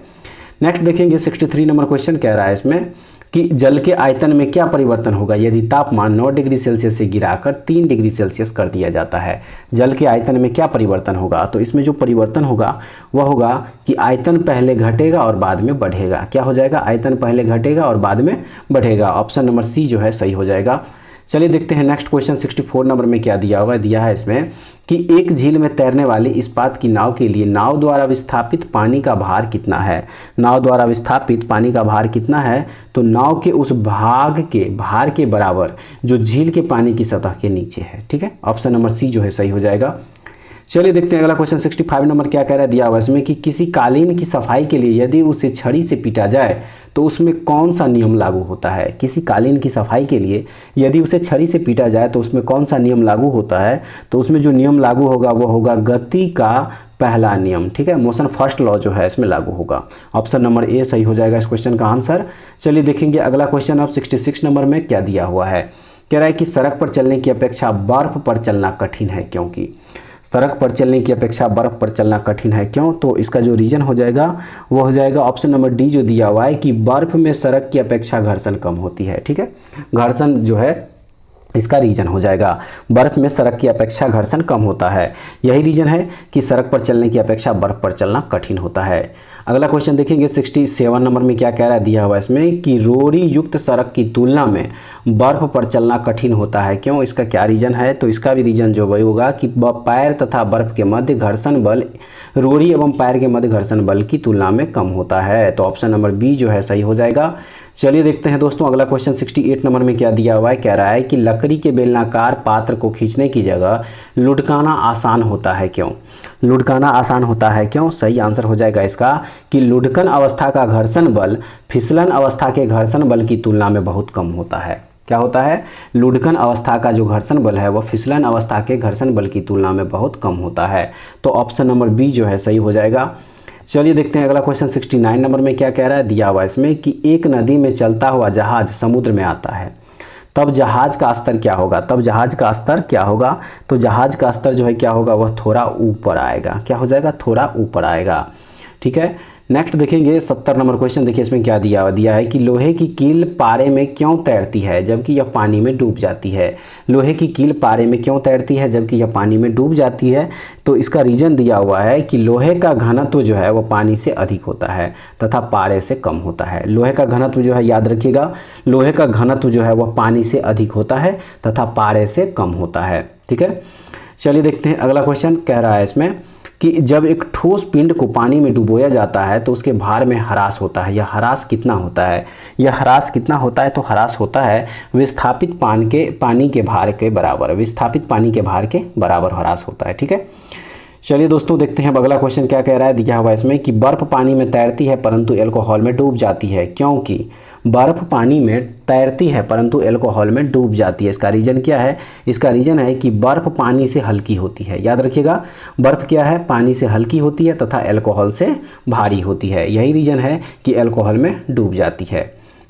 A: नेक्स्ट देखेंगे 63 नंबर क्वेश्चन कह रहा है इसमें कि जल के आयतन में क्या परिवर्तन होगा यदि तापमान 9 डिग्री सेल्सियस से गिराकर 3 डिग्री सेल्सियस कर दिया जाता है। जल के आयतन में क्या परिवर्तन होगा, तो इसमें जो परिवर्तन होगा वह होगा कि आयतन पहले घटेगा और बाद में बढ़ेगा। क्या हो जाएगा, आयतन पहले घटेगा और बाद में बढ़ेगा। ऑप्शन नंबर सी जो है सही हो जाएगा। चलिए देखते हैं नेक्स्ट क्वेश्चन 64 नंबर में क्या दिया हुआ है, दिया है इसमें कि एक झील में तैरने वाली इस्पात की नाव के लिए नाव द्वारा विस्थापित पानी का भार कितना है। नाव द्वारा विस्थापित पानी का भार कितना है, तो नाव के उस भाग के भार के बराबर जो झील के पानी की सतह के नीचे है। ठीक है, ऑप्शन नंबर सी जो है सही हो जाएगा। चलिए देखते हैं अगला क्वेश्चन 65 नंबर क्या कह रहा है, दिया हुआ इसमें कि किसी कालीन की सफाई के लिए यदि उसे छड़ी से पीटा जाए तो उसमें कौन सा नियम लागू होता है। किसी कालीन की सफाई के लिए यदि उसे छड़ी से पीटा जाए तो उसमें कौन सा नियम लागू होता है, तो उसमें जो नियम लागू होगा वो होगा गति का पहला नियम। ठीक है, मोशन फर्स्ट लॉ जो है इसमें लागू होगा। ऑप्शन नंबर ए सही हो जाएगा इस क्वेश्चन का आंसर। चलिए देखेंगे अगला क्वेश्चन अब 66 नंबर में क्या दिया हुआ है, कह रहा है कि सड़क पर चलने की अपेक्षा बर्फ पर चलना कठिन है क्योंकि, सड़क पर चलने की अपेक्षा बर्फ पर चलना कठिन है क्यों, तो इसका जो रीजन हो जाएगा वो हो जाएगा ऑप्शन नंबर डी जो दिया हुआ है कि बर्फ में सड़क की अपेक्षा घर्षण कम होती है। ठीक है, घर्षण जो है इसका रीजन हो जाएगा, बर्फ में सड़क की अपेक्षा घर्षण कम होता है। यही रीजन है कि सड़क पर चलने की अपेक्षा बर्फ पर चलना कठिन होता है। अगला क्वेश्चन देखेंगे 67 नंबर में क्या कह रहा है, दिया हुआ इसमें कि रोड़ी युक्त सड़क की तुलना में बर्फ पर चलना कठिन होता है क्यों, इसका क्या रीजन है, तो इसका भी रीजन जो वही होगा कि पैर तथा बर्फ के मध्य घर्षण बल रोड़ी एवं पैर के मध्य घर्षण बल की तुलना में कम होता है। तो ऑप्शन नंबर बी जो है सही हो जाएगा। चलिए देखते हैं दोस्तों अगला क्वेश्चन 68 नंबर में क्या दिया हुआ है, कह रहा है कि लकड़ी के बेलनाकार पात्र को खींचने की जगह लुढ़काना आसान होता है क्यों। लुढ़काना आसान होता है क्यों, सही आंसर हो जाएगा इसका कि लुढ़कन अवस्था का घर्षण बल फिसलन अवस्था के घर्षण बल की तुलना में बहुत कम होता है। क्या होता है, लुढ़कन अवस्था का जो घर्षण बल है वह फिसलन अवस्था के घर्षण बल की तुलना में बहुत कम होता है। तो ऑप्शन नंबर बी जो है सही हो जाएगा। चलिए देखते हैं अगला क्वेश्चन 69 नंबर में क्या कह रहा है, दिया हुआ इसमें कि एक नदी में चलता हुआ जहाज समुद्र में आता है तब जहाज का स्तर क्या होगा। तब जहाज का स्तर क्या होगा, तो जहाज का स्तर जो है क्या होगा, वह थोड़ा ऊपर आएगा। क्या हो जाएगा, थोड़ा ऊपर आएगा। ठीक है, नेक्स्ट देखेंगे 70 नंबर क्वेश्चन, देखिए इसमें क्या दिया है कि लोहे की कील पारे में क्यों तैरती है जबकि यह पानी में डूब जाती है। लोहे की कील पारे में क्यों तैरती है जबकि यह पानी में डूब जाती है, तो इसका रीजन दिया हुआ है कि लोहे का घनत्व जो है वह पानी से अधिक होता है तथा पारे से कम होता है। लोहे का घनत्व जो है, याद रखिएगा, लोहे का घनत्व जो है वह पानी से अधिक होता है तथा पारे से कम होता है। ठीक है, चलिए देखते हैं अगला क्वेश्चन कह रहा है इसमें कि जब एक ठोस पिंड को पानी में डुबोया जाता है तो उसके भार में ह्रास होता है। यह ह्रास कितना होता है, यह ह्रास कितना होता है, तो ह्रास होता है विस्थापित पानी के भार के बराबर, विस्थापित पानी के भार के बराबर ह्रास होता है। ठीक है, चलिए दोस्तों देखते हैं अब अगला क्वेश्चन क्या कह रहा है, दिया हुआ इसमें कि बर्फ पानी में तैरती है परंतु एल्कोहल में डूब जाती है क्योंकि, बर्फ पानी में तैरती है परंतु एल्कोहल में डूब जाती है। इसका रीजन क्या है, इसका रीजन है कि बर्फ पानी से हल्की होती है। याद रखिएगा, बर्फ क्या है, पानी से हल्की होती है तथा एल्कोहल से भारी होती है। यही रीजन है कि एल्कोहल में डूब जाती है।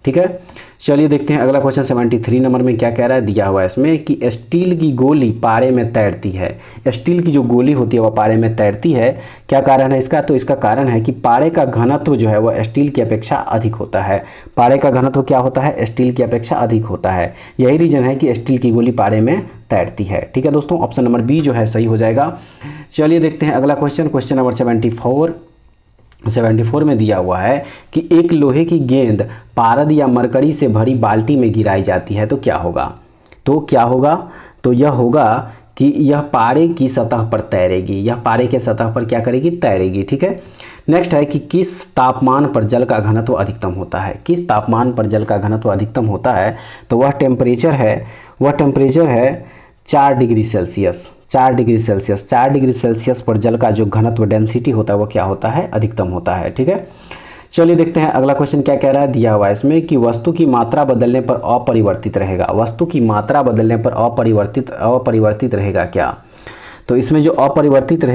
A: ठीक है, चलिए देखते हैं अगला क्वेश्चन 73 नंबर में क्या कह रहा है, दिया हुआ है इसमें कि स्टील की गोली पारे में तैरती है। स्टील की जो गोली होती है वह पारे में तैरती है। क्या कारण है इसका, तो इसका कारण है कि पारे का घनत्व जो है वह स्टील की अपेक्षा अधिक होता है। पारे का घनत्व क्या होता है, स्टील की अपेक्षा अधिक होता है। यही रीजन है कि स्टील की गोली पारे में तैरती है। ठीक है दोस्तों, ऑप्शन नंबर बी जो है सही हो जाएगा। चलिए देखते हैं अगला क्वेश्चन, क्वेश्चन नंबर 74 में दिया हुआ है कि एक लोहे की गेंद पारद या मरकरी से भरी बाल्टी में गिराई जाती है तो क्या होगा। तो क्या होगा, तो यह होगा कि यह पारे की सतह पर तैरेगी, यह पारे के सतह पर क्या करेगी, तैरेगी। ठीक है, नेक्स्ट है कि किस तापमान पर जल का घनत्व अधिकतम होता है। किस तापमान पर जल का घनत्व अधिकतम होता है, तो वह टेम्परेचर है 4 degree Celsius. 4 degree Celsius, 4 degree Celsius पर जल का जो घनत्व डेंसिटी होता है वो क्या होता है, अधिकतम होता है। ठीक है, चलिए देखते हैं अगला क्वेश्चन क्या कह रहा है। दिया हुआ है इसमें कि वस्तु की मात्रा बदलने पर अपरिवर्तित रहेगा। वस्तु की मात्रा बदलने पर अपरिवर्तित रहेगा क्या। तो इसमें जो अपरिवर्तित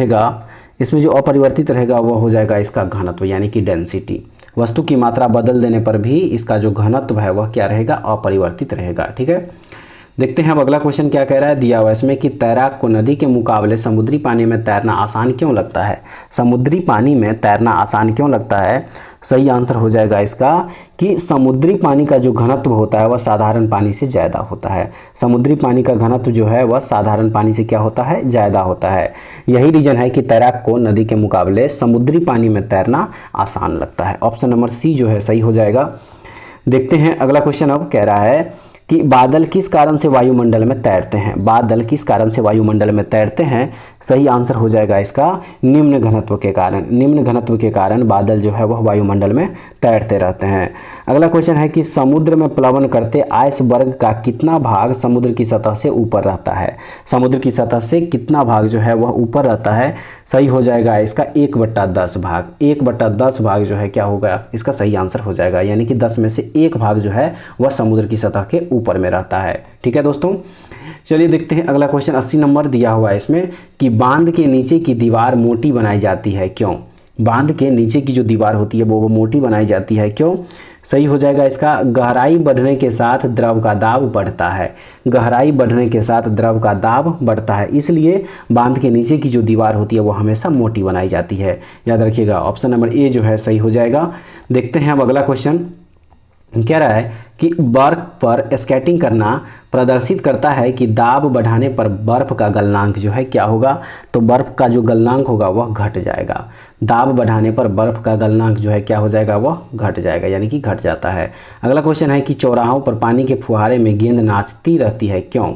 A: रहेगा वो हो जाएगा इसका घनत्व यानी कि डेंसिटी। वस्तु की मात्रा बदल देने पर भी इसका जो घनत्व है वह क्या रहेगा, अपरिवर्तित रहेगा। ठीक है, देखते हैं अब अगला क्वेश्चन क्या कह रहा है। दिया हुआ है इसमें कि तैराक को नदी के मुकाबले समुद्री पानी में तैरना आसान क्यों लगता है। समुद्री पानी में तैरना आसान क्यों लगता है, सही आंसर हो जाएगा इसका कि समुद्री पानी का जो घनत्व होता है वह साधारण पानी से ज़्यादा होता है। समुद्री पानी का घनत्व जो है वह साधारण पानी से क्या होता है, ज़्यादा होता है। यही रीज़न है कि तैराक को नदी के मुकाबले समुद्री पानी में तैरना आसान लगता है। ऑप्शन नंबर सी जो है सही हो जाएगा। देखते हैं अगला क्वेश्चन अब कह रहा है कि बादल किस कारण से वायुमंडल में तैरते हैं। बादल किस कारण से वायुमंडल में तैरते हैं, सही आंसर हो जाएगा इसका निम्न घनत्व के कारण। निम्न घनत्व के कारण बादल जो है वह वायुमंडल में तैरते रहते हैं। अगला क्वेश्चन है कि समुद्र में प्लवन करते आइसबर्ग का कितना भाग समुद्र की सतह से ऊपर रहता है। समुद्र की सतह से कितना भाग जो है वह ऊपर रहता है, सही हो जाएगा इसका 1/10 भाग। 1/10 भाग जो है क्या होगा, इसका सही आंसर हो जाएगा, यानी कि 10 में से 1 भाग जो है वह समुद्र की सतह के ऊपर में रहता है। ठीक है दोस्तों, चलिए देखते हैं अगला क्वेश्चन 80 नंबर दिया हुआ है इसमें कि बांध के नीचे की दीवार मोटी बनाई जाती है क्यों। बांध के नीचे की जो दीवार होती है वो मोटी बनाई जाती है क्यों, सही हो जाएगा इसका गहराई बढ़ने के साथ द्रव का दाब बढ़ता है। गहराई बढ़ने के साथ द्रव का दाब बढ़ता है, इसलिए बांध के नीचे की जो दीवार होती है वो हमेशा मोटी बनाई जाती है। याद रखिएगा, ऑप्शन नंबर ए जो है सही हो जाएगा। देखते हैं अब अगला क्वेश्चन कह रहा है कि बर्फ पर स्केटिंग करना प्रदर्शित करता है कि दाब बढ़ाने पर बर्फ का गलनांक जो है क्या होगा, तो बर्फ का जो गलनांक होगा वह घट जाएगा। दाब बढ़ाने पर बर्फ का गलनांक जो है क्या हो जाएगा, वह घट जाएगा, यानी कि घट जाता है। अगला क्वेश्चन है कि चौराहों पर पानी के फुहारे में गेंद नाचती रहती है क्यों।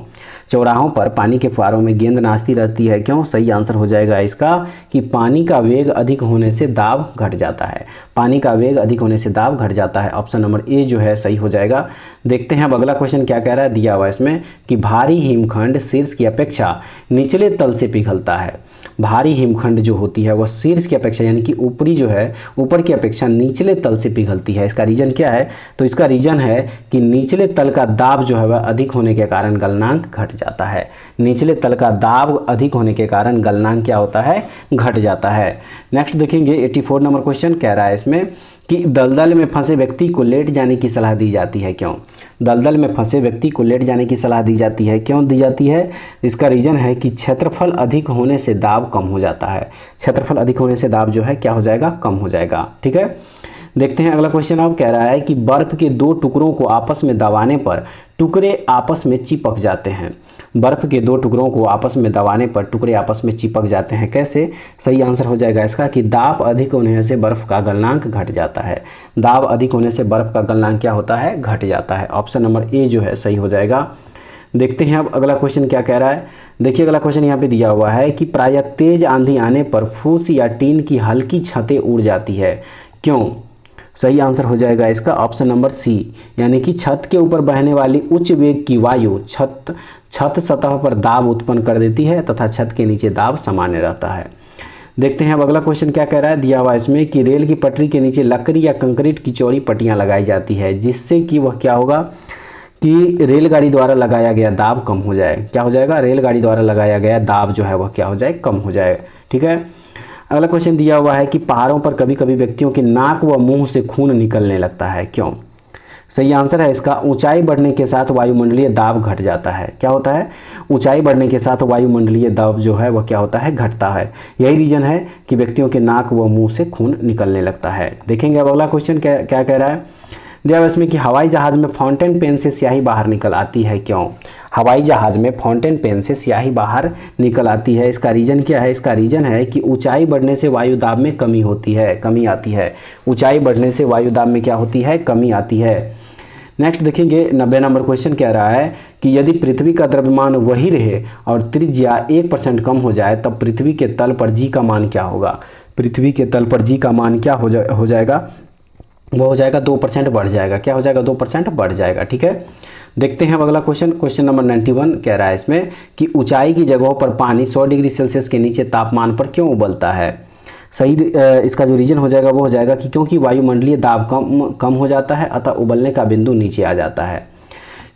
A: चौराहों पर पानी के फुहारों में गेंद नाचती रहती है क्यों, सही आंसर हो जाएगा इसका कि पानी का वेग अधिक होने से दाब घट जाता है। पानी का वेग अधिक होने से दाब घट जाता है। ऑप्शन नंबर ए जो है सही हो जाएगा। देखते हैं अब अगला क्वेश्चन क्या कह रहा है। दिया हुआ इसमें कि भारी हिमखंड शीर्ष की अपेक्षा निचले तल से पिघलता है। भारी हिमखंड जो होती है वह शीर्ष की अपेक्षा यानी कि ऊपरी जो है ऊपर की अपेक्षा निचले तल से पिघलती है। इसका रीजन क्या है, तो इसका रीजन है कि निचले तल का दाब जो है वह अधिक होने के कारण गलनांक घट जाता है। निचले तल का दाब अधिक होने के कारण गलनांक क्या होता है, घट जाता है। नेक्स्ट देखेंगे 84 नंबर क्वेश्चन कह रहा है इसमें कि दलदल में फंसे व्यक्ति को लेट जाने की सलाह दी जाती है क्यों। दलदल में फंसे व्यक्ति को लेट जाने की सलाह दी जाती है, क्यों दी जाती है, इसका रीजन है कि क्षेत्रफल अधिक होने से दाब कम हो जाता है। क्षेत्रफल अधिक होने से दाब जो है क्या हो जाएगा, कम हो जाएगा। ठीक है, देखते हैं अगला क्वेश्चन अब कह रहा है कि बर्फ के 2 टुकड़ों को आपस में दबाने पर टुकड़े आपस में चिपक जाते हैं। बर्फ के 2 टुकड़ों को आपस में दबाने पर टुकड़े आपस में चिपक जाते हैं, कैसे, सही आंसर हो जाएगा इसका कि दाब अधिक होने से बर्फ का गलनांक घट जाता है। दाब अधिक होने से बर्फ का गलनांक क्या होता है, घट जाता है। ऑप्शन नंबर ए जो है सही हो जाएगा। देखते हैं अब अगला क्वेश्चन क्या कह रहा है। देखिए अगला क्वेश्चन यहाँ पे दिया हुआ है कि प्रायः तेज आंधी आने पर फूस या टीन की हल्की छतें उड़ जाती है क्यों, सही आंसर हो जाएगा इसका ऑप्शन नंबर सी, यानी कि छत के ऊपर बहने वाली उच्च वेग की वायु छत सतह पर दाब उत्पन्न कर देती है तथा छत के नीचे दाब सामान्य रहता है। देखते हैं अब अगला क्वेश्चन क्या कह रहा है। दिया हुआ इसमें कि रेल की पटरी के नीचे लकड़ी या कंक्रीट की चौड़ी पट्टियां लगाई जाती है, जिससे कि वह क्या होगा कि रेलगाड़ी द्वारा लगाया गया दाब कम हो जाए। क्या हो जाएगा, रेलगाड़ी द्वारा लगाया गया दाब जो है वह क्या हो जाए, कम हो जाए। ठीक है, अगला क्वेश्चन दिया हुआ है कि पहाड़ों पर कभी कभी व्यक्तियों के नाक व मुंह से खून निकलने लगता है, क्यों, सही आंसर है इसका ऊंचाई बढ़ने के साथ वायुमंडलीय दाब घट जाता है। क्या होता है, ऊंचाई बढ़ने के साथ वायुमंडलीय दाब जो है वह क्या होता है, घटता है। यही रीजन है कि व्यक्तियों के नाक व मुंह से खून निकलने लगता है। देखेंगे अब अगला क्वेश्चन क्या कह रहा है। दिया हुआ इसमें कि हवाई जहाज में फाउंटेन पेन से स्याही बाहर निकल आती है, क्यों। हवाई जहाज़ में फाउंटेन पेन से स्याही बाहर निकल आती है। इसका रीज़न क्या है? इसका रीज़न है कि ऊंचाई बढ़ने से वायु दाब में कमी होती है, कमी आती है। ऊंचाई बढ़ने से वायु दाब में क्या होती है? कमी आती है। नेक्स्ट देखेंगे 90 नंबर क्वेश्चन कह रहा है कि यदि पृथ्वी का द्रव्यमान वही रहे और त्रिज्या 1% कम हो जाए तब पृथ्वी के तल पर जी का मान क्या होगा? पृथ्वी के तल पर जी का मान क्या हो जाएगा? वो हो जाएगा 2% बढ़ जाएगा। क्या हो जाएगा? 2% बढ़ जाएगा। ठीक है, देखते हैं अब अगला क्वेश्चन। क्वेश्चन नंबर 91 कह रहा है इसमें कि ऊंचाई की जगहों पर पानी 100 डिग्री सेल्सियस के नीचे तापमान पर क्यों उबलता है? सही इसका जो रीजन हो जाएगा वो हो जाएगा कि क्योंकि वायुमंडलीय दाब कम हो जाता है, अतः उबलने का बिंदु नीचे आ जाता है।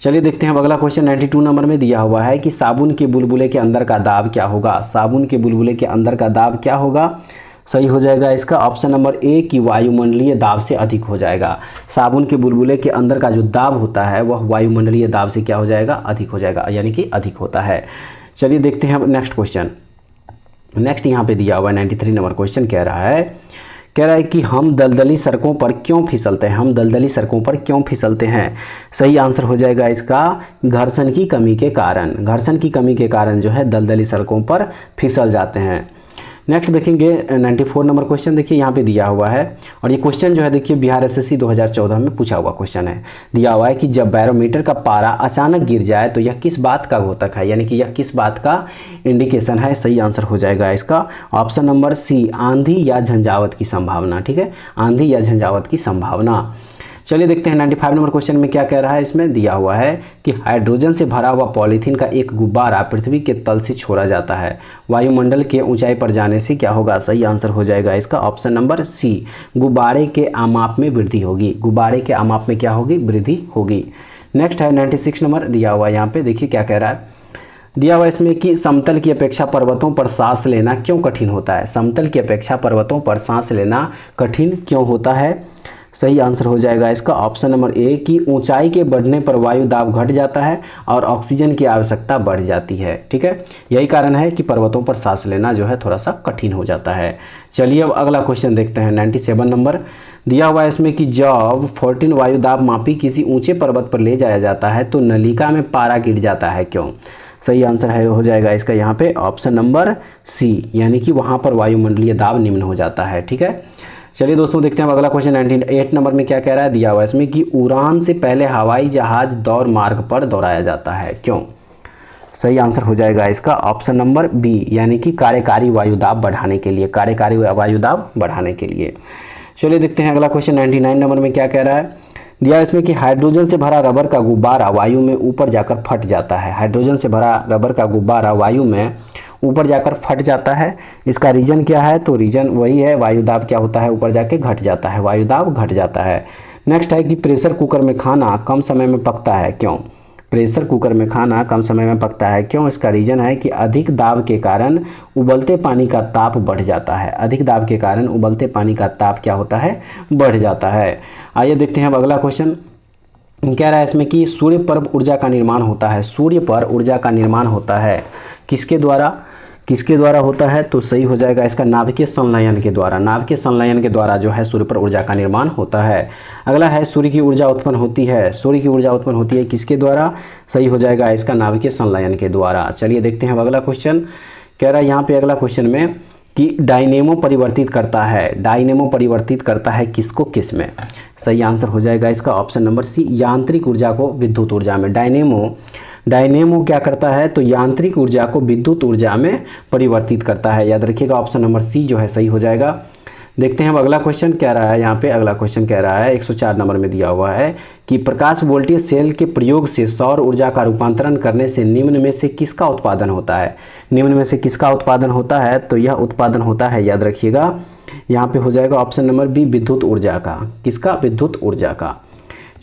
A: चलिए देखते हैं अब अगला क्वेश्चन 92 नंबर में दिया हुआ है कि साबुन के बुलबुले के अंदर का दाब क्या होगा? साबुन के बुलबुले के अंदर का दाब क्या होगा? सही हो जाएगा इसका ऑप्शन नंबर ए कि वायुमंडलीय दाब से अधिक हो जाएगा। साबुन के बुलबुले के अंदर का जो दाब होता है वह वायुमंडलीय दाब से क्या हो जाएगा? अधिक हो जाएगा, यानी कि अधिक होता है। चलिए देखते हैं अब नेक्स्ट क्वेश्चन। नेक्स्ट यहाँ पे दिया हुआ 93 नंबर क्वेश्चन कह रहा है कि हम दलदली सड़कों पर क्यों फिसलते हैं? हम दलदली सड़कों पर क्यों फिसलते हैं? सही आंसर हो जाएगा इसका घर्षण की कमी के कारण। घर्षण की कमी के कारण जो है दलदली सड़कों पर फिसल जाते हैं। नेक्स्ट देखेंगे 94 नंबर क्वेश्चन। देखिए यहाँ पे दिया हुआ है और ये क्वेश्चन जो है देखिए बिहार एसएससी 2014 में पूछा हुआ क्वेश्चन है। दिया हुआ है कि जब बैरोमीटर का पारा अचानक गिर जाए तो यह किस बात का घोतक है, यानी कि यह किस बात का इंडिकेशन है? सही आंसर हो जाएगा इसका ऑप्शन नंबर सी आंधी या झंझावत की संभावना। ठीक है, आंधी या झंझावत की संभावना। चलिए देखते हैं 95 नंबर क्वेश्चन में क्या कह रहा है। इसमें दिया हुआ है कि हाइड्रोजन से भरा हुआ पॉलीथीन का एक गुब्बारा पृथ्वी के तल से छोड़ा जाता है, वायुमंडल के ऊंचाई पर जाने से क्या होगा? सही आंसर हो जाएगा इसका ऑप्शन नंबर सी गुब्बारे के आमाप में वृद्धि होगी। गुब्बारे के आमाप में क्या होगी? वृद्धि होगी। नेक्स्ट है 96 नंबर दिया हुआ है। यहाँ पे देखिए क्या कह रहा है। दिया हुआ इसमें कि समतल की अपेक्षा पर्वतों पर सांस लेना क्यों कठिन होता है? समतल की अपेक्षा पर्वतों पर सांस लेना कठिन क्यों होता है? सही आंसर हो जाएगा इसका ऑप्शन नंबर ए कि ऊंचाई के बढ़ने पर वायु दाब घट जाता है और ऑक्सीजन की आवश्यकता बढ़ जाती है। ठीक है, यही कारण है कि पर्वतों पर सांस लेना जो है थोड़ा सा कठिन हो जाता है। चलिए अब अगला क्वेश्चन देखते हैं 97 नंबर। दिया हुआ है इसमें कि जब 14 वायु दाब मापी किसी ऊंचे पर्वत पर ले जाया जाता है तो नलिका में पारा गिर जाता है, क्यों? सही आंसर है हो जाएगा इसका यहाँ पे ऑप्शन नंबर सी, यानी कि वहाँ पर वायुमंडलीय दाब निम्न हो जाता है। ठीक है, चलिए दोस्तों देखते हैं अगला क्वेश्चन 98 नंबर में क्या कह रहा है। दिया हुआ है इसमें कि उड़ान से पहले हवाई जहाज दौड़ मार्ग पर दौड़ाया जाता है, क्यों? सही आंसर हो जाएगा इसका ऑप्शन नंबर बी, यानी कि कार्यकारी वायुदाब बढ़ाने के लिए। कार्यकारी वायुदाब बढ़ाने के लिए। चलिए देखते हैं अगला क्वेश्चन 99 नंबर में क्या कह रहा है। दिया है इसमें कि हाइड्रोजन से भरा रबर का गुब्बारा वायु में ऊपर जाकर फट जाता है। हाइड्रोजन से भरा रबर का गुब्बारा वायु में ऊपर जाकर फट जाता है। इसका रीजन क्या है? तो रीजन वही है, वायुदाब क्या होता है? ऊपर जाके घट जाता है, वायुदाब घट जाता है। नेक्स्ट है कि प्रेशर कुकर में खाना कम समय में पकता है, क्यों? प्रेशर कुकर में खाना कम समय में पकता है, क्यों? इसका रीजन है कि अधिक दाब के कारण उबलते पानी का ताप बढ़ जाता है। अधिक दाब के कारण उबलते पानी का ताप क्या होता है? बढ़ जाता है। आइए देखते हैं अब अगला क्वेश्चन। कह रहा है इसमें कि सूर्य पर ऊर्जा का निर्माण होता है। सूर्य पर ऊर्जा का निर्माण होता है किसके द्वारा? किसके द्वारा होता है? तो सही हो जाएगा इसका नाभिकीय संलयन के द्वारा। नाभिकीय संलयन के द्वारा जो है सूर्य पर ऊर्जा का निर्माण होता है। अगला है सूर्य की ऊर्जा उत्पन्न होती है। सूर्य की ऊर्जा उत्पन्न होती है किसके द्वारा? सही हो जाएगा इसका नाभिकीय संलयन के द्वारा। चलिए देखते हैं अब अगला क्वेश्चन। कह रहा है यहाँ पे अगला क्वेश्चन में कि डायनेमो परिवर्तित करता है। डायनेमो परिवर्तित करता है किसको किस में? सही आंसर हो जाएगा इसका ऑप्शन नंबर सी, यांत्रिक ऊर्जा को विद्युत ऊर्जा में। डायनेमो क्या करता है? तो यांत्रिक ऊर्जा को विद्युत ऊर्जा में परिवर्तित करता है। याद रखिएगा ऑप्शन नंबर सी जो है सही हो जाएगा। देखते हैं अब अगला क्वेश्चन कह रहा है। यहाँ पे अगला क्वेश्चन कह रहा है 104 नंबर में दिया हुआ है कि प्रकाश वोल्टेज सेल के प्रयोग से सौर ऊर्जा का रूपांतरण करने से निम्न में से किसका उत्पादन होता है? निम्न में से किसका उत्पादन होता है? तो यह उत्पादन होता है, याद रखिएगा, यहाँ पे हो जाएगा ऑप्शन नंबर बी, विद्युत ऊर्जा का। किसका? विद्युत ऊर्जा का।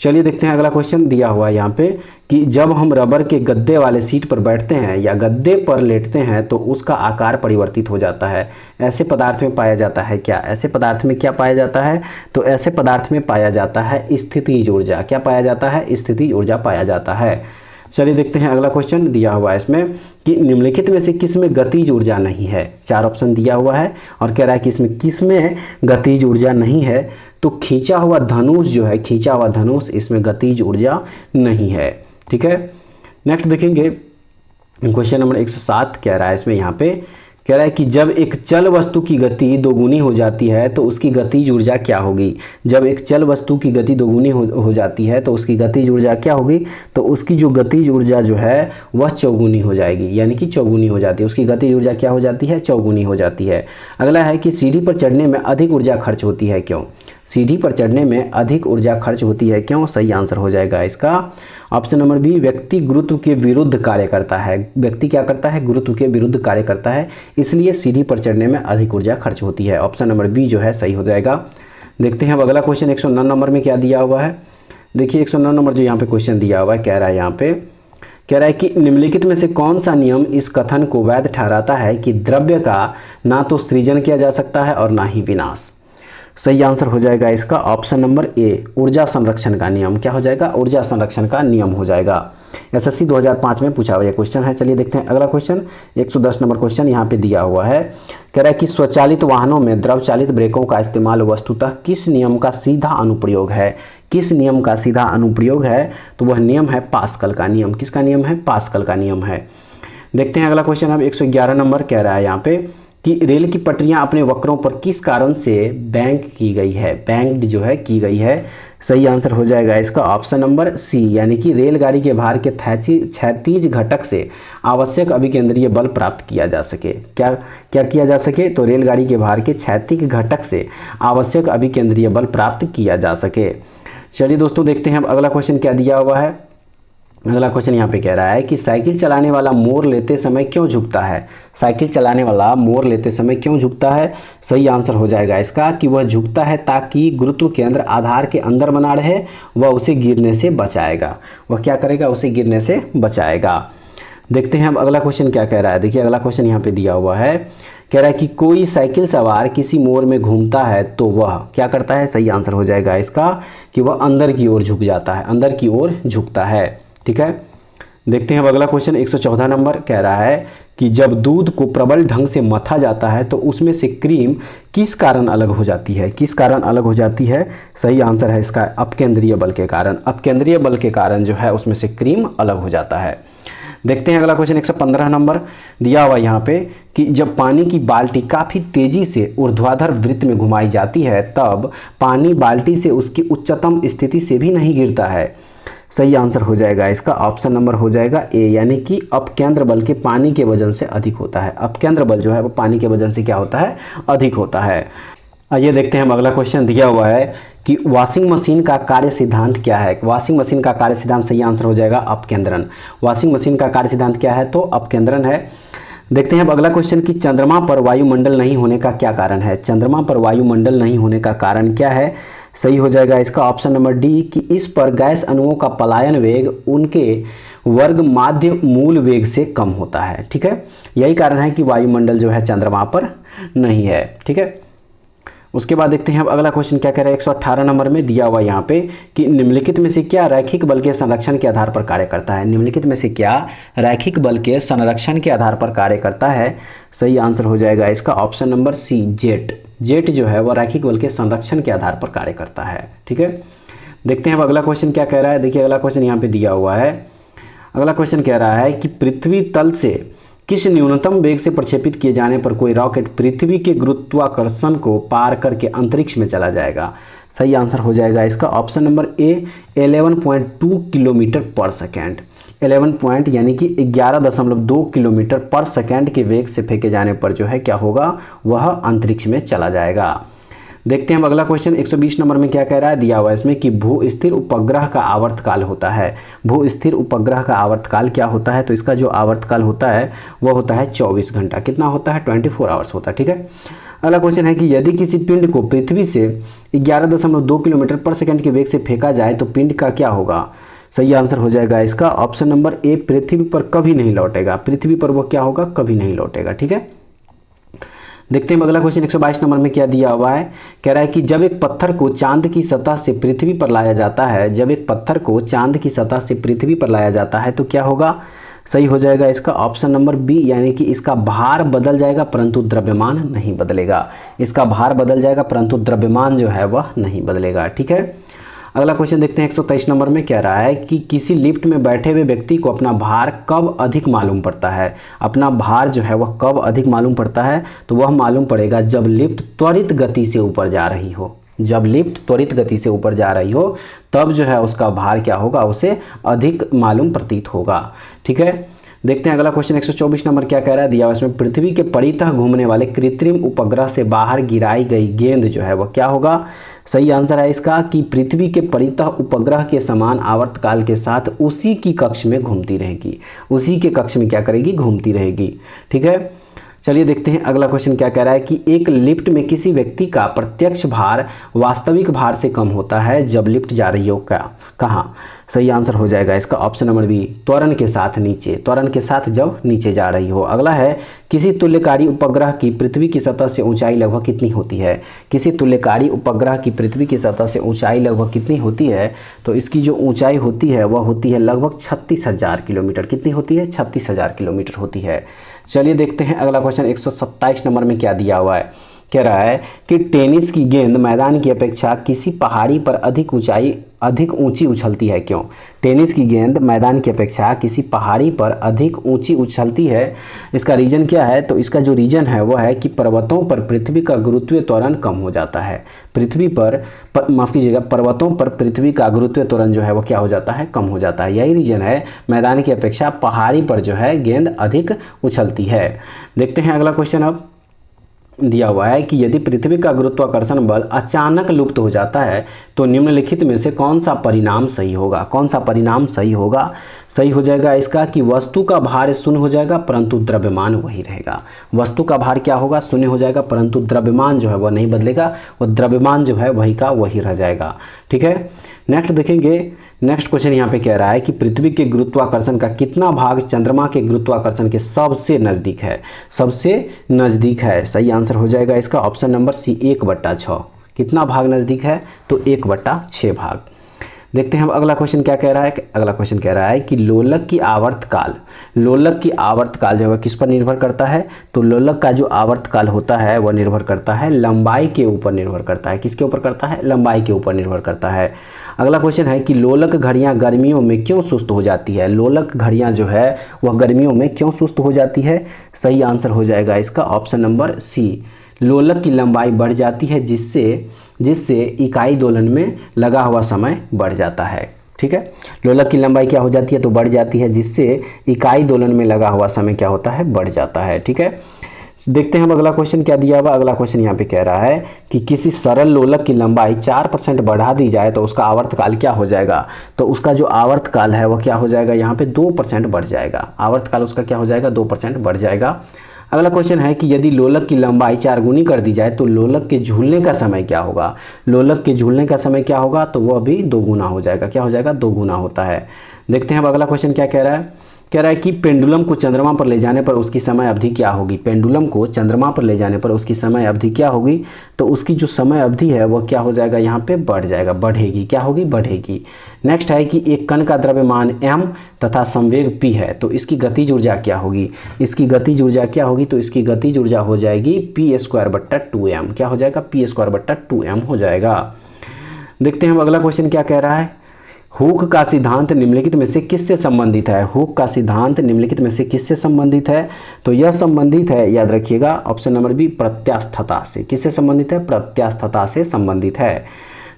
A: चलिए देखते हैं अगला क्वेश्चन दिया हुआ है यहाँ पे कि जब हम रबर के गद्दे वाले सीट पर बैठते हैं या गद्दे पर लेटते हैं तो उसका आकार परिवर्तित हो जाता है। ऐसे पदार्थ में पाया जाता है क्या? ऐसे पदार्थ में क्या पाया जाता है? तो ऐसे पदार्थ में पाया जाता है स्थितिज ऊर्जा। क्या पाया जाता है? स्थितिज ऊर्जा पाया जाता है। चलिए देखते हैं अगला क्वेश्चन दिया हुआ है इसमें कि निम्नलिखित में से किस में गतिज ऊर्जा नहीं है? 4 ऑप्शन दिया हुआ है और कह रहा है कि इसमें किस में गतिज ऊर्जा नहीं है? तो खींचा हुआ धनुष जो है, खींचा हुआ धनुष, इसमें गतिज ऊर्जा नहीं है। ठीक है, नेक्स्ट देखेंगे क्वेश्चन नंबर 107 कह रहा है इसमें यहाँ पे कह रहा है कि जब एक चल वस्तु की गति दोगुनी हो जाती है तो उसकी गतिज ऊर्जा क्या होगी। जब एक चल वस्तु की गति दोगुनी हो जाती है तो उसकी गतिज ऊर्जा क्या होगी, तो उसकी जो गतिज ऊर्जा जो है वह चौगुनी हो जाएगी, यानी कि चौगुनी हो जाती है। उसकी गतिज ऊर्जा क्या हो जाती है, चौगुनी हो जाती है। अगला है कि सीढ़ी पर चढ़ने में अधिक ऊर्जा खर्च होती है क्यों। सीढ़ी पर चढ़ने में अधिक ऊर्जा खर्च होती है क्यों, सही आंसर हो जाएगा इसका ऑप्शन नंबर बी, व्यक्ति गुरुत्व के विरुद्ध कार्य करता है। व्यक्ति क्या करता है, गुरुत्व के विरुद्ध कार्य करता है, इसलिए सीढ़ी पर चढ़ने में अधिक ऊर्जा खर्च होती है। ऑप्शन नंबर बी जो है सही हो जाएगा। देखते हैं अब अगला क्वेश्चन 109 नंबर में क्या दिया हुआ है। देखिए 109 नंबर जो यहाँ पे क्वेश्चन दिया हुआ है कह रहा है यहाँ पे कह रहा है कि निम्नलिखित में से कौन सा नियम इस कथन को वैध ठहराता है कि द्रव्य का ना तो सृजन किया जा सकता है और ना ही विनाश। सही आंसर हो जाएगा इसका ऑप्शन नंबर ए, ऊर्जा संरक्षण का नियम। क्या हो जाएगा, ऊर्जा संरक्षण का नियम हो जाएगा। एसएससी 2005 में पूछा हुआ क्वेश्चन है। चलिए देखते हैं अगला क्वेश्चन 110 नंबर क्वेश्चन यहाँ पे दिया हुआ है। कह रहा है कि स्वचालित वाहनों में द्रव चालित ब्रेकों का इस्तेमाल वस्तुतः किस नियम का सीधा अनुप्रयोग है। किस नियम का सीधा अनुप्रयोग है, तो वह नियम है पास्कल का नियम। किसका नियम है, पास्कल का नियम है। देखते हैं अगला क्वेश्चन अब 111 नंबर कह रहा है यहाँ पे कि रेल की पटरियां अपने वक्रों पर किस कारण से बैंक की गई है, बैंक्ड जो है की गई है। सही आंसर हो जाएगा इसका ऑप्शन नंबर सी, यानी कि रेलगाड़ी के भार के क्षैतिज घटक से आवश्यक अभिकेंद्रीय बल प्राप्त किया जा सके। क्या क्या किया जा सके, तो रेलगाड़ी के भार के क्षैतिज घटक से आवश्यक अभिकेंद्रीय बल प्राप्त किया जा सके। चलिए दोस्तों देखते हैं अब अगला क्वेश्चन क्या दिया हुआ है। अगला क्वेश्चन यहाँ पे कह रहा है कि साइकिल चलाने वाला मोड़ लेते समय क्यों झुकता है। साइकिल चलाने वाला मोड़ लेते समय क्यों झुकता है, सही आंसर हो जाएगा इसका कि वह झुकता है ताकि गुरुत्व केंद्र आधार के अंदर बना रहे, वह उसे गिरने से बचाएगा। वह क्या करेगा, उसे गिरने से बचाएगा। देखते हैं अब अगला क्वेश्चन क्या कह रहा है। देखिए अगला क्वेश्चन यहाँ पे दिया हुआ है, कह रहा है कि कोई साइकिल सवार किसी मोड़ में घूमता है तो वह क्या करता है। सही आंसर हो जाएगा इसका कि वह अंदर की ओर झुक जाता है, अंदर की ओर झुकता है। ठीक है, देखते हैं अब अगला क्वेश्चन 114 नंबर कह रहा है कि जब दूध को प्रबल ढंग से मथा जाता है तो उसमें से क्रीम किस कारण अलग हो जाती है। किस कारण अलग हो जाती है, सही आंसर है इसका अपकेंद्रीय बल के कारण। अपकेंद्रीय बल के कारण जो है उसमें से क्रीम अलग हो जाता है। देखते हैं अगला क्वेश्चन 115 नंबर दिया हुआ यहाँ पे कि जब पानी की बाल्टी काफ़ी तेजी से ऊर्ध्वाधर वृत्त में घुमाई जाती है तब पानी बाल्टी से उसकी उच्चतम स्थिति से भी नहीं गिरता है। सही आंसर हो जाएगा इसका ऑप्शन नंबर हो जाएगा ए, यानी कि अपकेंद्र बल के पानी के वजन से अधिक होता है। अपकेंद्र बल जो है वो पानी के वजन से क्या होता है, अधिक होता है। आइए देखते हैं हम अगला क्वेश्चन दिया हुआ है कि वॉशिंग मशीन का कार्य सिद्धांत क्या है। वॉशिंग मशीन का कार्य सिद्धांत, सही आंसर हो जाएगा अपकेंद्रन। वॉशिंग मशीन का कार्य सिद्धांत क्या है, तो अपकेंद्रन है। देखते हैं अब अगला क्वेश्चन कि चंद्रमा पर वायुमंडल नहीं होने का क्या कारण है। चंद्रमा पर वायुमंडल नहीं होने का कारण क्या है, सही हो जाएगा इसका ऑप्शन नंबर डी कि इस पर गैस अणुओं का पलायन वेग उनके वर्ग माध्य मूल वेग से कम होता है। ठीक है, यही कारण है कि वायुमंडल जो है चंद्रमा पर नहीं है। ठीक है, उसके बाद देखते हैं अब अगला क्वेश्चन क्या कह रहा है 118 नंबर में दिया हुआ यहाँ पे कि निम्नलिखित में से क्या रैखिक बल के संरक्षण के आधार पर कार्य करता है। निम्नलिखित में से क्या रैखिक बल के संरक्षण के आधार पर कार्य करता है। सही आंसर हो जाएगा इसका option number C, jet. Jet जो है वह रैखिक बल के संरक्षण के आधार पर कार्य करता है। ठीक है, देखते हैं अब अगला क्वेश्चन क्या कह रहा है। देखिए अगला क्वेश्चन यहाँ पे दिया हुआ है। अगला क्वेश्चन कह रहा है कि पृथ्वी तल से किस न्यूनतम वेग से प्रक्षेपित किए जाने पर कोई रॉकेट पृथ्वी के गुरुत्वाकर्षण को पार करके अंतरिक्ष में चला जाएगा। सही आंसर हो जाएगा इसका ऑप्शन नंबर ए, 11.2 किलोमीटर पर सेकेंड। 11 पॉइंट यानी कि 11.2 किलोमीटर पर सेकेंड के वेग से फेंके जाने पर जो है क्या होगा, वह अंतरिक्ष में चला जाएगा। देखते हैं अब अगला क्वेश्चन 120 नंबर में क्या कह रहा है। दिया हुआ है इसमें कि भू स्थिर उपग्रह का आवर्तकाल होता है। भू स्थिर उपग्रह का आवर्तकाल क्या होता है, तो इसका जो आवर्तकाल होता है वह होता है 24 घंटा। कितना होता है, 24 आवर्स होता है। ठीक है, अगला क्वेश्चन है कि यदि किसी पिंड को पृथ्वी से 11.2 किलोमीटर पर सेकेंड के वेग से फेंका जाए तो पिंड का क्या होगा। सही आंसर हो जाएगा इसका ऑप्शन नंबर ए, पृथ्वी पर कभी नहीं लौटेगा। पृथ्वी पर वो क्या होगा, कभी नहीं लौटेगा। ठीक है, देखते हैं अगला क्वेश्चन 122 नंबर में क्या दिया हुआ है। कह रहा है कि जब एक पत्थर को चांद की सतह से पृथ्वी पर लाया जाता है, जब एक पत्थर को चांद की सतह से पृथ्वी पर लाया जाता है तो क्या होगा। सही हो जाएगा इसका ऑप्शन नंबर बी, यानी कि इसका भार बदल जाएगा परंतु द्रव्यमान नहीं बदलेगा। इसका भार बदल जाएगा परंतु द्रव्यमान जो है वह नहीं बदलेगा। ठीक है, अगला क्वेश्चन देखते हैं 123 नंबर में कह रहा है कि किसी लिफ्ट में बैठे हुए व्यक्ति को अपना भार कब अधिक मालूम पड़ता है। अपना भार जो है वह कब अधिक मालूम पड़ता है, तो वह मालूम पड़ेगा जब लिफ्ट त्वरित गति से ऊपर जा रही हो। जब लिफ्ट त्वरित गति से ऊपर जा रही हो तब जो है उसका भार क्या होगा, उसे अधिक मालूम प्रतीत होगा। ठीक है, देखते हैं अगला क्वेश्चन 124 नंबर क्या कह रहा है, दिया हुआ इसमें पृथ्वी के परितः घूमने वाले कृत्रिम उपग्रह से बाहर गिराई गई गेंद जो है वह क्या होगा। सही आंसर है इसका कि पृथ्वी के परितः उपग्रह के समान आवर्तकाल के साथ उसी की कक्ष में घूमती रहेगी, उसी के कक्ष में क्या करेगी, घूमती रहेगी। ठीक है, चलिए देखते हैं अगला क्वेश्चन क्या कह रहा है कि एक लिफ्ट में किसी व्यक्ति का प्रत्यक्ष भार वास्तविक भार से कम होता है जब लिफ्ट जा रही हो क्या, कहाँ। सही आंसर हो जाएगा इसका ऑप्शन नंबर बी, त्वरण के साथ नीचे, त्वरण के साथ जब नीचे जा रही हो। अगला है किसी तुल्यकारी उपग्रह की पृथ्वी की सतह से ऊंचाई लगभग कितनी होती है। किसी तुल्यकारी उपग्रह की पृथ्वी की सतह से ऊंचाई लगभग कितनी होती है, तो इसकी जो ऊंचाई होती है वह होती है लगभग 36,000 किलोमीटर। कितनी होती है, 36,000 किलोमीटर होती है। चलिए देखते हैं अगला क्वेश्चन 127 नंबर में क्या दिया हुआ है। कह रहा है कि टेनिस की गेंद मैदान की अपेक्षा किसी पहाड़ी पर अधिक ऊंची उछलती है, क्यों। टेनिस की गेंद मैदान की अपेक्षा किसी पहाड़ी पर अधिक ऊंची उछलती है, इसका रीजन क्या है, तो इसका जो रीजन है वह है कि पर्वतों पर पृथ्वी का गुरुत्वीय त्वरण कम हो जाता है। पृथ्वी पर माफ कीजिएगा, पर्वतों पर पृथ्वी का गुरुत्वीय त्वरण जो है वो क्या हो जाता है, कम हो जाता है। यही रीजन है मैदान की अपेक्षा पहाड़ी पर जो है गेंद अधिक उछलती है। देखते हैं अगला क्वेश्चन अब दिया हुआ है कि यदि पृथ्वी का गुरुत्वाकर्षण बल अचानक लुप्त हो जाता है तो निम्नलिखित में से कौन सा परिणाम सही होगा। कौन सा परिणाम सही होगा, सही हो जाएगा इसका कि वस्तु का भार शून्य हो जाएगा परंतु द्रव्यमान वही रहेगा। वस्तु का भार क्या होगा, शून्य हो जाएगा परंतु द्रव्यमान जो है वह नहीं बदलेगा, वह द्रव्यमान जो है वही का वही रह जाएगा। ठीक है, नेक्स्ट देखेंगे। नेक्स्ट क्वेश्चन यहाँ पे कह रहा है कि पृथ्वी के गुरुत्वाकर्षण का कितना भाग चंद्रमा के गुरुत्वाकर्षण के सबसे नज़दीक है। सबसे नज़दीक है, सही आंसर हो जाएगा इसका ऑप्शन नंबर सी, 1/6। कितना भाग नज़दीक है, तो 1/6 भाग। देखते हैं अब अगला क्वेश्चन क्या कह रहा है। अगला क्वेश्चन कह रहा है कि लोलक की आवर्तकाल, लोलक की आवर्तकाल जो है किस पर निर्भर करता है, तो लोलक का जो आवर्तकाल होता है वह निर्भर करता है लंबाई के ऊपर निर्भर करता है। किसके ऊपर करता है, लंबाई के ऊपर निर्भर करता है। अगला क्वेश्चन है कि लोलक घड़ियां गर्मियों में क्यों सुस्त हो जाती है। लोलक घड़ियां जो है वह गर्मियों में क्यों सुस्त हो जाती है, सही आंसर हो जाएगा इसका ऑप्शन नंबर सी, लोलक की लंबाई बढ़ जाती है जिससे इकाई दोलन में लगा हुआ समय बढ़ जाता है। ठीक है, लोलक की लंबाई क्या हो जाती है, तो बढ़ जाती है जिससे इकाई दोलन में लगा हुआ समय क्या होता है, बढ़ जाता है। ठीक है, देखते हैं अब अगला क्वेश्चन क्या दिया हुआ। अगला क्वेश्चन यहाँ पे कह रहा है कि किसी सरल लोलक की लंबाई 4% बढ़ा दी जाए तो उसका आवर्तकाल क्या हो जाएगा, तो उसका जो आवर्तकाल है वह क्या हो जाएगा, यहाँ पे 2% बढ़ जाएगा। आवर्तकाल उसका क्या हो जाएगा, 2% बढ़ जाएगा। अगला क्वेश्चन है कि यदि लोलक की लंबाई 4 गुनी कर दी जाए तो लोलक के झूलने का समय क्या होगा। लोलक के झूलने का समय क्या होगा, तो वह भी 2 गुना हो जाएगा। क्या हो जाएगा, 2 गुना होता है। देखते हैं अब अगला क्वेश्चन क्या कह रहा है। कह रहा है कि पेंडुलम को चंद्रमा पर ले जाने पर उसकी समय अवधि क्या होगी। पेंडुलम को चंद्रमा पर ले जाने पर उसकी समय अवधि क्या होगी, तो उसकी जो समय अवधि है वह क्या हो जाएगा, यहाँ पे बढ़ जाएगा, बढ़ेगी। क्या होगी, बढ़ेगी। नेक्स्ट है कि एक कण का द्रव्यमान m तथा संवेग p है तो इसकी गतिज ऊर्जा क्या होगी। इसकी गतिज ऊर्जा क्या होगी, तो इसकी गतिज ऊर्जा हो जाएगी p²/2m। क्या हो जाएगा, p²/2m हो जाएगा। देखते हैं अब अगला क्वेश्चन क्या कह रहा है। हुक का सिद्धांत निम्नलिखित में से किससे संबंधित है। हुक का सिद्धांत निम्नलिखित में से किससे संबंधित है, तो यह संबंधित है, याद रखिएगा ऑप्शन नंबर बी, प्रत्यास्थता से। किससे संबंधित है, प्रत्यास्थता से संबंधित है।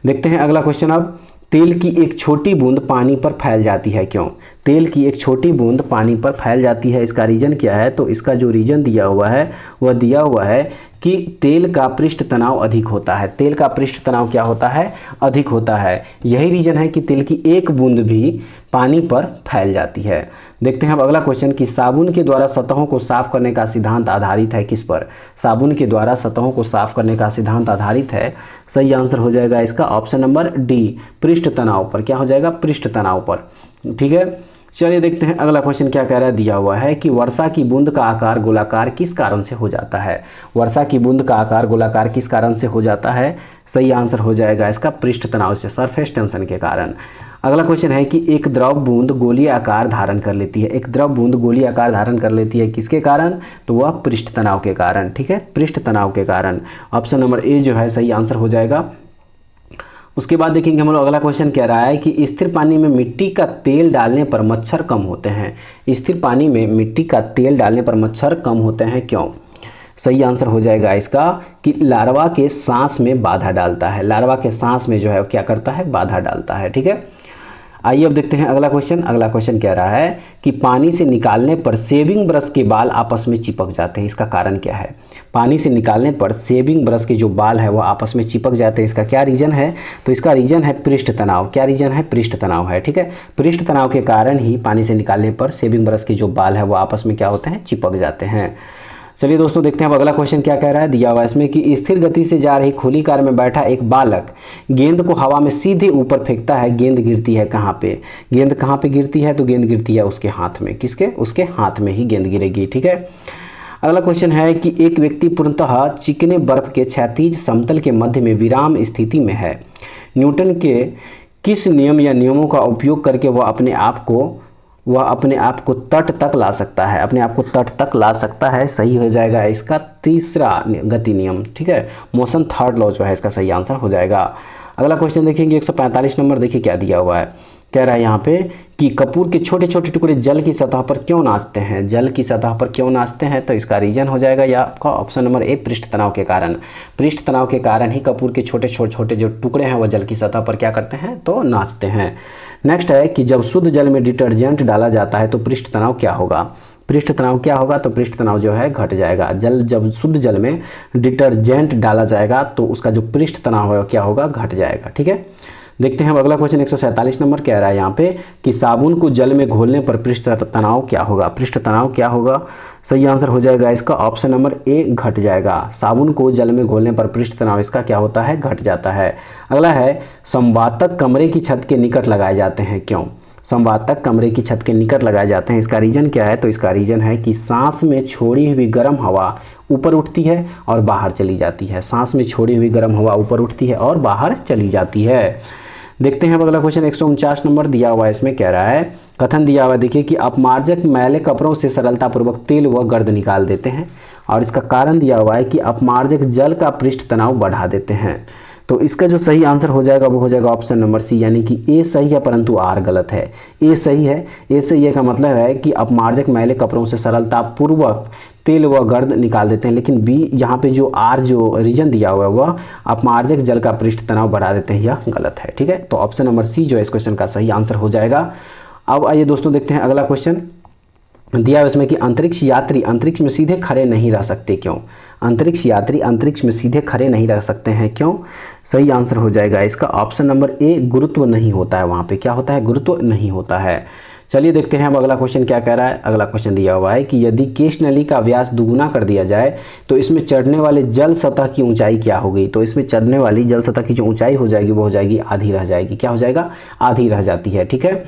A: देखते हैं अगला क्वेश्चन अब। तेल की एक छोटी बूंद पानी पर फैल जाती है, क्यों। तेल की एक छोटी बूंद पानी पर फैल जाती है, इसका रीजन क्या है, तो इसका जो रीजन दिया हुआ है वह दिया हुआ है कि तेल का पृष्ठ तनाव अधिक होता है। तेल का पृष्ठ तनाव क्या होता है, अधिक होता है। यही रीजन है कि तेल की एक बूंद भी पानी पर फैल जाती है। देखते हैं अब अगला क्वेश्चन कि साबुन के द्वारा सतहों को साफ करने का सिद्धांत आधारित है किस पर। साबुन के द्वारा सतहों को साफ करने का सिद्धांत आधारित है, सही आंसर हो जाएगा इसका ऑप्शन नंबर डी, पृष्ठ तनाव पर। क्या हो जाएगा, पृष्ठ तनाव पर। ठीक है, चलिए देखते हैं अगला क्वेश्चन क्या कह रहा है। दिया हुआ है कि वर्षा की बूंद का आकार गोलाकार किस कारण से हो जाता है। वर्षा की बूंद का आकार गोलाकार किस कारण से हो जाता है, सही आंसर हो जाएगा इसका पृष्ठ तनाव से, सरफेस टेंशन के कारण। अगला क्वेश्चन है कि एक द्रव बूंद गोलीय आकार धारण कर लेती है। एक द्रव बूंद गोलीय आकार धारण कर लेती है किसके कारण, तो वह पृष्ठ तनाव के कारण। ठीक है, पृष्ठ तनाव के कारण। ऑप्शन नंबर ए जो है सही आंसर हो जाएगा। उसके बाद देखेंगे हम लोग अगला क्वेश्चन कह रहा है कि स्थिर पानी में मिट्टी का तेल डालने पर मच्छर कम होते हैं। स्थिर पानी में मिट्टी का तेल डालने पर मच्छर कम होते हैं, क्यों? सही आंसर हो जाएगा इसका कि लार्वा के सांस में बाधा डालता है। लार्वा के सांस में जो है क्या करता है, बाधा डालता है। ठीक है, आइए अब देखते हैं अगला क्वेश्चन। अगला क्वेश्चन कह रहा है कि पानी से निकालने पर शेविंग ब्रश के बाल आपस में चिपक जाते हैं, इसका कारण क्या है? पानी से निकालने पर शेविंग ब्रश के जो बाल है वो आपस में चिपक जाते हैं, इसका क्या रीजन है? तो इसका रीजन है पृष्ठ तनाव। क्या रीजन है? पृष्ठ तनाव है। ठीक है, पृष्ठ तनाव के कारण ही पानी से निकालने पर शेविंग ब्रश के जो बाल है वो आपस में क्या होते हैं, चिपक जाते हैं। चलिए दोस्तों देखते हैं अब अगला क्वेश्चन क्या कह रहा है। दिया हुआ इसमें कि स्थिर गति से जा रही खुली कार में बैठा एक बालक गेंद को हवा में सीधे ऊपर फेंकता है। गेंद गिरती है कहाँ पे? गेंद कहाँ पे गिरती है? तो गेंद गिरती है उसके हाथ में। किसके? उसके हाथ में ही गेंद गिरेगी। ठीक है, अगला क्वेश्चन है कि एक व्यक्ति पूर्णतः चिकने बर्फ के क्षैतिज समतल के मध्य में विराम स्थिति में है। न्यूटन के किस नियम या नियमों का उपयोग करके वह अपने आप को तट तक ला सकता है? अपने आप को तट तक ला सकता है। सही हो जाएगा इसका तीसरा गति नियम। ठीक है, मोशन थर्ड लॉ जो है इसका सही आंसर हो जाएगा। अगला क्वेश्चन देखेंगे 145 नंबर। देखिए क्या दिया हुआ है, कह रहा है यहाँ पे कि कपूर के छोटे छोटे टुकड़े जल की सतह पर क्यों नाचते हैं? जल की सतह पर क्यों नाचते हैं? तो इसका रीजन हो जाएगा या आपका ऑप्शन नंबर ए, पृष्ठ तनाव के कारण। पृष्ठ तनाव के कारण ही कपूर के छोटे छोटे जो टुकड़े हैं वो जल की सतह पर क्या करते हैं, तो नाचते हैं। नेक्स्ट है कि जब शुद्ध जल में डिटर्जेंट डाला जाता है तो पृष्ठ तनाव क्या होगा? पृष्ठ तनाव क्या होगा? तो पृष्ठ तनाव जो है घट जाएगा। जब शुद्ध जल में डिटर्जेंट डाला जाएगा तो उसका जो पृष्ठ तनाव है क्या होगा, घट जाएगा। ठीक है, देखते हैं अब अगला क्वेश्चन 147 नंबर। कह रहा है यहाँ पे कि साबुन को जल में घोलने पर पृष्ठ तनाव क्या होगा? पृष्ठ तनाव क्या होगा? सही आंसर हो जाएगा इसका ऑप्शन नंबर ए, घट जाएगा। साबुन को जल में घोलने पर पृष्ठ तनाव इसका क्या होता है, घट जाता है। अगला है संवातक कमरे की छत के निकट लगाए जाते हैं, क्यों? संवातक कमरे की छत के निकट लगाए जाते हैं, इसका रीजन क्या है? तो इसका रीजन है कि सांस में छोड़ी हुई गर्म हवा ऊपर उठती है और बाहर चली जाती है। सांस में छोड़ी हुई गर्म हवा ऊपर उठती है और बाहर चली जाती है। देखते हैं अब अगला क्वेश्चन 149 नंबर। दिया हुआ इसमें कह रहा है, कथन दिया हुआ देखिए कि अपमार्जक मैले कपड़ों से सरलतापूर्वक तेल व गर्द निकाल देते हैं, और इसका कारण दिया हुआ है कि अपमार्जक जल का पृष्ठ तनाव बढ़ा देते हैं। तो इसका जो सही आंसर हो जाएगा वो हो जाएगा ऑप्शन नंबर सी, यानी कि ए सही है परंतु आर गलत है। ए सही है। ए सही है का मतलब है कि अपमार्जक मैले कपड़ों से सरलतापूर्वक तेल व गर्द निकाल देते हैं, लेकिन बी यहाँ पे जो आर जो रीजन दिया हुआ है वह अपमार्जक जल का पृष्ठ तनाव बढ़ा देते हैं, यह गलत है। ठीक है, तो ऑप्शन नंबर सी जो है इस क्वेश्चन का सही आंसर हो जाएगा। अब आइए दोस्तों देखते हैं अगला क्वेश्चन। दिया इसमें कि अंतरिक्ष यात्री अंतरिक्ष में सीधे खड़े नहीं रह सकते, क्यों? अंतरिक्ष यात्री अंतरिक्ष में सीधे खड़े नहीं रह सकते हैं, क्यों? सही आंसर हो जाएगा इसका ऑप्शन नंबर ए, गुरुत्व नहीं होता है। वहाँ पे क्या होता है, गुरुत्व नहीं होता है। चलिए देखते हैं अब अगला क्वेश्चन क्या कह रहा है। अगला क्वेश्चन दिया हुआ है कि यदि केश नली का व्यास दुगुना कर दिया जाए तो इसमें चढ़ने वाले जल सतह की ऊंचाई क्या होगी? तो इसमें चढ़ने वाली जल सतह की जो ऊंचाई हो जाएगी वो हो जाएगी आधी रह जाएगी। क्या हो जाएगा, आधी रह जाती है। ठीक है,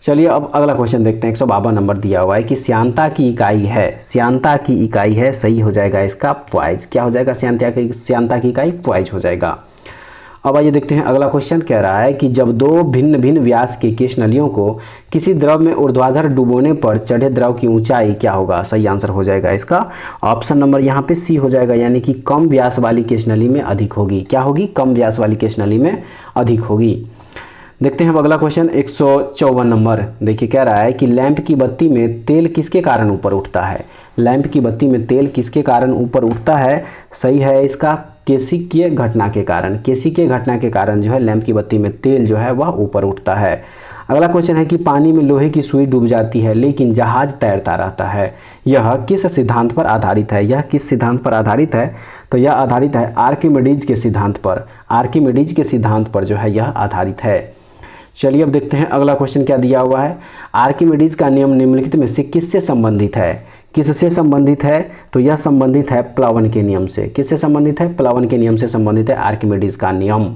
A: चलिए अब अगला क्वेश्चन देखते हैं। 152 नंबर दिया हुआ है कि श्यानता की इकाई है, श्यानता की इकाई है, सही हो जाएगा इसका पॉइज। क्या हो जाएगा, श्यानता की इकाई पॉइज हो जाएगा। अब आइए देखते हैं अगला क्वेश्चन। कह रहा है कि जब दो भिन्न भिन्न व्यास के केश नलियों को किसी द्रव में ऊर्ध्वाधर डुबोने पर चढ़े द्रव की ऊंचाई क्या होगा? सही आंसर हो जाएगा इसका ऑप्शन नंबर यहाँ पे सी हो जाएगा, यानी कि कम व्यास वाली केश नली में अधिक होगी। क्या होगी, कम व्यास वाली केश नली में अधिक होगी। देखते हैं अब अगला क्वेश्चन 154 नंबर। देखिए कह रहा है कि लैंप की बत्ती में तेल किसके कारण ऊपर उठता है? लैंप की बत्ती में तेल किसके कारण ऊपर उठता है? सही है इसका केसिकीय घटना के कारण। केसिकीय घटना के कारण जो है लैंप की बत्ती में तेल जो है वह ऊपर उठता है। अगला क्वेश्चन है कि पानी में लोहे की सुई डूब जाती है लेकिन जहाज तैरता रहता है, यह किस सिद्धांत पर आधारित है? यह किस सिद्धांत पर आधारित है? तो यह आधारित है आर्किमिडीज के सिद्धांत पर। आर्किमिडीज के सिद्धांत पर जो है यह आधारित है। चलिए अब देखते हैं अगला क्वेश्चन क्या दिया हुआ है। आर्किमिडीज का नियम निम्नलिखित में से किससे संबंधित है? किससे संबंधित है? तो यह संबंधित है प्लावन के नियम से। किससे संबंधित है? प्लावन के नियम से संबंधित है आर्किमिडीज का नियम।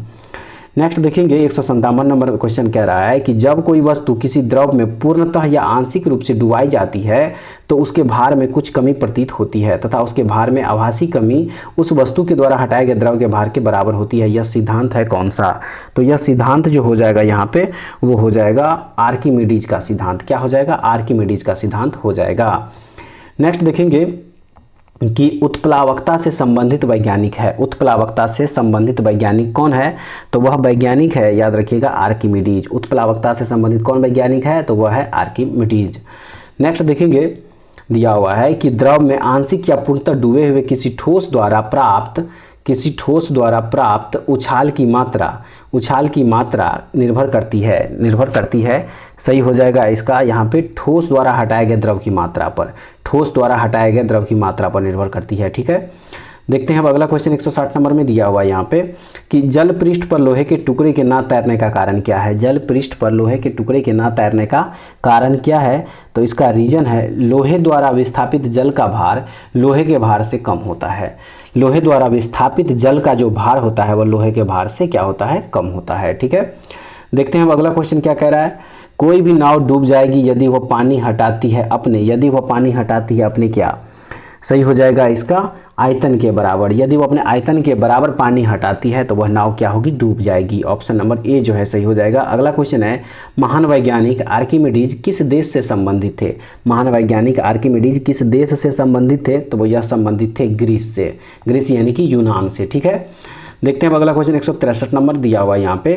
A: नेक्स्ट देखेंगे 157 नंबर क्वेश्चन कह रहा है कि जब कोई वस्तु किसी द्रव में पूर्णतः या आंशिक रूप से डुबाई जाती है तो उसके भार में कुछ कमी प्रतीत होती है तथा उसके भार में आभासी कमी उस वस्तु के द्वारा हटाए गए द्रव के भार के बराबर होती है। यह सिद्धांत है कौन सा? तो यह सिद्धांत जो हो जाएगा यहाँ पे वो हो जाएगा आर्किमिडीज का सिद्धांत। क्या हो जाएगा? आर्किमिडीज का सिद्धांत हो जाएगा। नेक्स्ट देखेंगे कि उत्प्लावकता से संबंधित वैज्ञानिक है। उत्प्लावकता से संबंधित वैज्ञानिक कौन है? तो वह वैज्ञानिक है, याद रखिएगा, आर्किमिडीज। उत्प्लावकता से संबंधित कौन वैज्ञानिक है? तो वह है आर्किमिडीज। नेक्स्ट देखेंगे, दिया हुआ है कि द्रव में आंशिक या पूर्णतः डूबे हुए किसी ठोस द्वारा प्राप्त उछाल की मात्रा निर्भर करती है। सही हो जाएगा इसका यहाँ पे ठोस द्वारा हटाए गए द्रव की मात्रा पर निर्भर करती है। ठीक है, देखते हैं अब अगला क्वेश्चन 160 नंबर में दिया हुआ है यहाँ पे कि जल पृष्ठ पर लोहे के टुकड़े के ना तैरने का कारण क्या है? जल पृष्ठ पर लोहे के टुकड़े के ना तैरने का कारण क्या है? तो इसका रीजन है लोहे द्वारा विस्थापित जल का भार लोहे के भार से कम होता है। लोहे द्वारा विस्थापित जल का जो भार होता है वह लोहे के भार से क्या होता है? कम होता है। ठीक है, देखते हैं अब अगला क्वेश्चन क्या कह रहा है। कोई भी नाव डूब जाएगी यदि वह पानी हटाती है अपने क्या? सही हो जाएगा इसका आयतन के बराबर। यदि वो अपने आयतन के बराबर पानी हटाती है तो वह नाव क्या होगी? डूब जाएगी। ऑप्शन नंबर ए जो है सही हो जाएगा। अगला क्वेश्चन है, महान वैज्ञानिक आर्किमिडीज किस देश से संबंधित थे? महान वैज्ञानिक आर्किमिडीज किस देश से संबंधित थे? तो वो यह संबंधित थे ग्रीस से, ग्रीस यानी कि यूनान से। ठीक है, देखते हैं अगला क्वेश्चन 163 नंबर दिया हुआ है यहाँ पे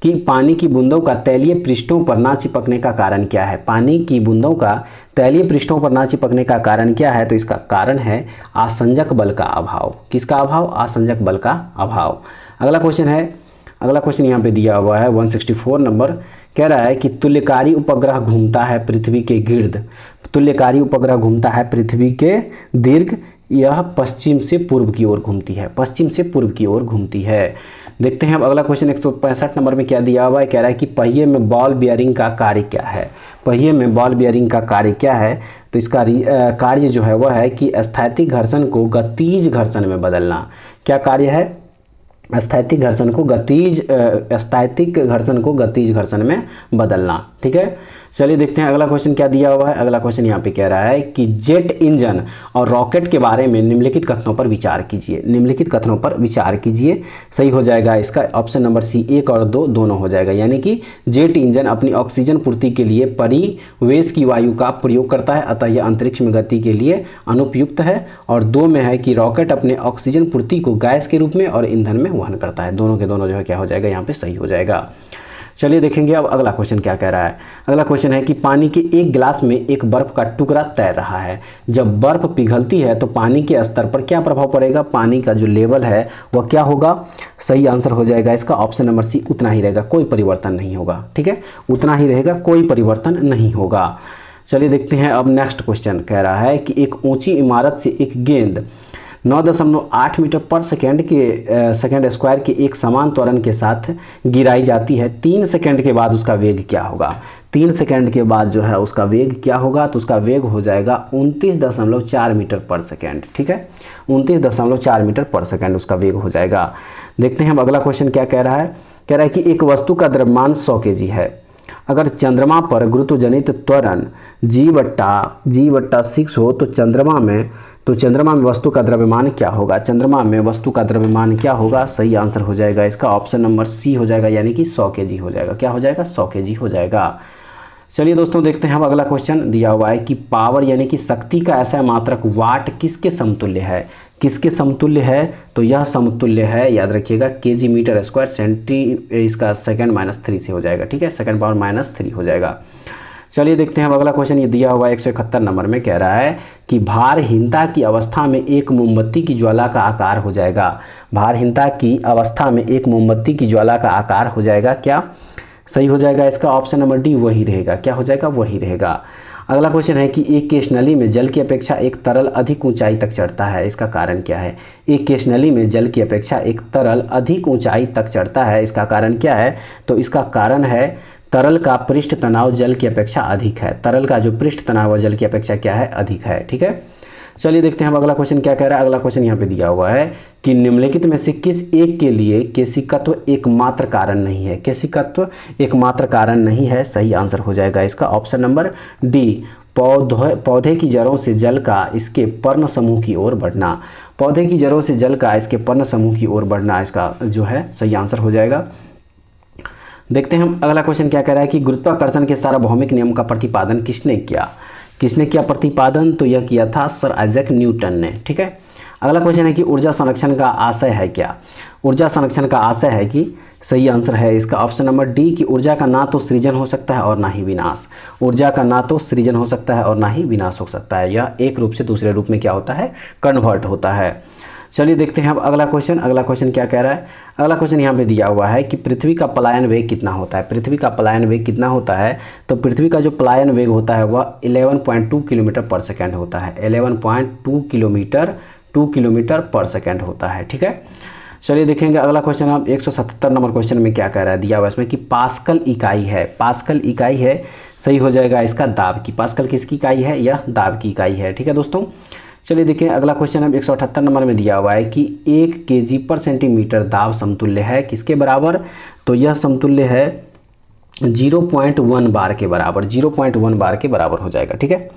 A: कि पानी की बूंदों का तैलीय पृष्ठों पर ना चिपकने का कारण क्या है? पानी की बूंदों का तैलीय पृष्ठों पर ना चिपकने का कारण क्या है? तो इसका कारण है आसंजक बल का अभाव। किसका अभाव? आसंजक बल का अभाव। अगला क्वेश्चन यहाँ पे दिया हुआ है 164 नंबर, कह रहा है कि तुल्यकारी उपग्रह घूमता है पृथ्वी के गिर्द। तुल्यकारी उपग्रह घूमता है पृथ्वी के दीर्घ, यह पश्चिम से पूर्व की ओर घूमती है। देखते हैं अब अगला क्वेश्चन 165 नंबर में क्या दिया हुआ है। कह रहा है कि पहिए में बॉल बियरिंग का कार्य क्या है? पहिए में बॉल बियरिंग का कार्य क्या है? तो इसका कार्य जो है वह है कि स्थैतिक घर्षण को गतिज घर्षण में बदलना। क्या कार्य है? स्थैतिक घर्षण को गतिज घर्षण में बदलना। ठीक है, चलिए देखते हैं अगला क्वेश्चन क्या दिया हुआ है। अगला क्वेश्चन यहाँ पे कह रहा है कि जेट इंजन और रॉकेट के बारे में निम्नलिखित कथनों पर विचार कीजिए। सही हो जाएगा इसका ऑप्शन नंबर सी, 1 और 2 दोनों हो जाएगा। यानी कि जेट इंजन अपनी ऑक्सीजन पूर्ति के लिए परिवेश की वायु का प्रयोग करता है, अतः यह अंतरिक्ष में गति के लिए अनुपयुक्त है। और 2 में है कि रॉकेट अपने ऑक्सीजन पूर्ति को गैस के रूप में और ईंधन में वहन करता है। दोनों के दोनों जो है क्या हो जाएगा? यहाँ पे सही हो जाएगा। चलिए देखेंगे अब अगला क्वेश्चन क्या कह रहा है। अगला क्वेश्चन है कि पानी के एक गिलास में एक बर्फ का टुकड़ा तैर रहा है। जब बर्फ पिघलती है तो पानी के स्तर पर क्या प्रभाव पड़ेगा? पानी का जो लेवल है वह क्या होगा? सही आंसर हो जाएगा इसका ऑप्शन नंबर सी, उतना ही रहेगा, कोई परिवर्तन नहीं होगा। ठीक है, उतना ही रहेगा, कोई परिवर्तन नहीं होगा। चलिए देखते हैं अब नेक्स्ट क्वेश्चन कह रहा है कि एक ऊंची इमारत से एक गेंद 9.8 मीटर पर सेकेंड स्क्वायर के एक समान त्वरण के साथ गिराई जाती है। 3 सेकेंड के बाद उसका वेग क्या होगा? 3 सेकेंड के बाद जो है उसका वेग क्या होगा? तो उसका वेग हो जाएगा 29.4 मीटर पर सेकेंड। ठीक है, 29.4 मीटर पर सेकेंड उसका वेग हो जाएगा। देखते हैं अब अगला क्वेश्चन क्या कह रहा है। कह रहा है कि एक वस्तु का द्रव्यमान 100 kg है। अगर चंद्रमा पर गुरुत्वजनित त्वरण g/6 हो तो चंद्रमा में वस्तु का द्रव्यमान क्या होगा? सही आंसर हो जाएगा इसका ऑप्शन नंबर सी हो जाएगा, यानी कि 100 kg हो जाएगा। क्या हो जाएगा? 100 kg हो जाएगा। चलिए दोस्तों देखते हैं अब अगला क्वेश्चन दिया हुआ है कि पावर यानी कि शक्ति का ऐसा मात्रक वाट किसके समतुल्य है? तो यह समतुल्य है, याद रखिएगा, kg मीटर स्क्वायर सेंटी, इसका सेकंड -3 से हो जाएगा। ठीक है, सेकंड पावर -3 हो जाएगा। चलिए देखते हैं अब अगला क्वेश्चन ये दिया हुआ है 171 नंबर में, कह रहा है कि भारहीनता की अवस्था में एक मोमबत्ती की ज्वाला का आकार हो जाएगा। भारहीनता की अवस्था में एक मोमबत्ती की ज्वाला का आकार हो जाएगा क्या? सही हो जाएगा इसका ऑप्शन नंबर डी, वही रहेगा। क्या हो जाएगा? वही रहेगा। अगला क्वेश्चन है कि एक केश नली में जल की अपेक्षा एक तरल अधिक ऊंचाई तक चढ़ता है, इसका कारण क्या है? एक केश नली में जल की अपेक्षा एक तरल अधिक ऊंचाई तक चढ़ता है, इसका कारण क्या है? तो इसका कारण है तरल का पृष्ठ तनाव जल की अपेक्षा अधिक है। तरल का जो पृष्ठ तनाव जल की अपेक्षा क्या है? अधिक है। ठीक है, चलिए देखते हैं अब अगला क्वेश्चन क्या कह रहा है। अगला क्वेश्चन यहाँ पे दिया हुआ है कि निम्नलिखित में से किस एक के लिए केशिकत्व एकमात्र कारण नहीं है? केशिकत्व एकमात्र कारण नहीं है, सही आंसर हो जाएगा इसका ऑप्शन नंबर डी, पौधे की जड़ों से जल का इसके पर्ण समूह की ओर बढ़ना। पौधे की जड़ों से जल का इसके पर्ण समूह की ओर बढ़ना इसका जो है सही आंसर हो जाएगा। देखते हैं हम अगला क्वेश्चन क्या कह रहा है कि गुरुत्वाकर्षण के सार्वभौमिक नियम का प्रतिपादन किसने किया? किसने किया प्रतिपादन? तो यह किया था सर आइजैक न्यूटन ने। ठीक है, अगला क्वेश्चन है कि ऊर्जा संरक्षण का आशय है क्या? ऊर्जा संरक्षण का आशय है कि सही आंसर है इसका ऑप्शन नंबर डी कि ऊर्जा का ना तो सृजन हो सकता है और ना ही विनाश। ऊर्जा का ना तो सृजन हो सकता है और ना ही विनाश हो सकता है, यह एक रूप से दूसरे रूप में क्या होता है? कन्वर्ट होता है। चलिए देखते हैं अब अगला क्वेश्चन। अगला क्वेश्चन क्या कह रहा है? अगला क्वेश्चन यहाँ पे दिया हुआ है कि पृथ्वी का पलायन वेग कितना होता है? पृथ्वी का पलायन वेग कितना होता है? तो पृथ्वी का जो पलायन वेग होता है वह 11.2 किलोमीटर पर सेकेंड होता है। 11.2 किलोमीटर पर सेकेंड होता है। ठीक है, चलिए देखेंगे अगला क्वेश्चन। आप 177 नंबर क्वेश्चन में क्या कह रहा है? दिया हुआ इसमें कि पास्कल इकाई है। पास्कल इकाई है, सही हो जाएगा इसका दाब की। पास्कल किसकी इकाई है? यह दाब की इकाई है। ठीक है दोस्तों, चलिए देखिए अगला क्वेश्चन अब 178 नंबर में दिया हुआ है कि 1 kg पर सेंटीमीटर दाब समतुल्य है किसके बराबर? तो यह समतुल्य है 0.1 बार के बराबर। 0.1 बार के बराबर हो जाएगा। ठीक है,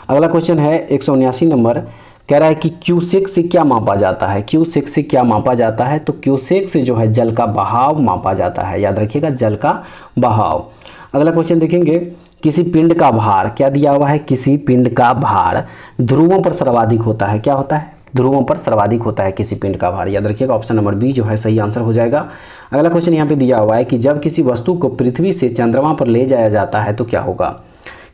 A: अगला क्वेश्चन है 179 नंबर, कह रहा है कि क्यूसेक से क्या मापा जाता है? क्यूसेक से क्या मापा जाता है? तो क्यूसेक से जो है जल का बहाव मापा जाता है। याद रखिएगा, जल का बहाव। अगला क्वेश्चन देखेंगे, किसी पिंड का भार, क्या दिया हुआ है? किसी पिंड का भार ध्रुवों पर सर्वाधिक होता है। क्या होता है? ध्रुवों पर सर्वाधिक होता है किसी पिंड का भार। याद रखिएगा, ऑप्शन नंबर बी जो है सही आंसर हो जाएगा। अगला क्वेश्चन यहाँ पे दिया हुआ है कि जब किसी वस्तु को पृथ्वी से चंद्रमा पर ले जाया जाता है तो क्या होगा?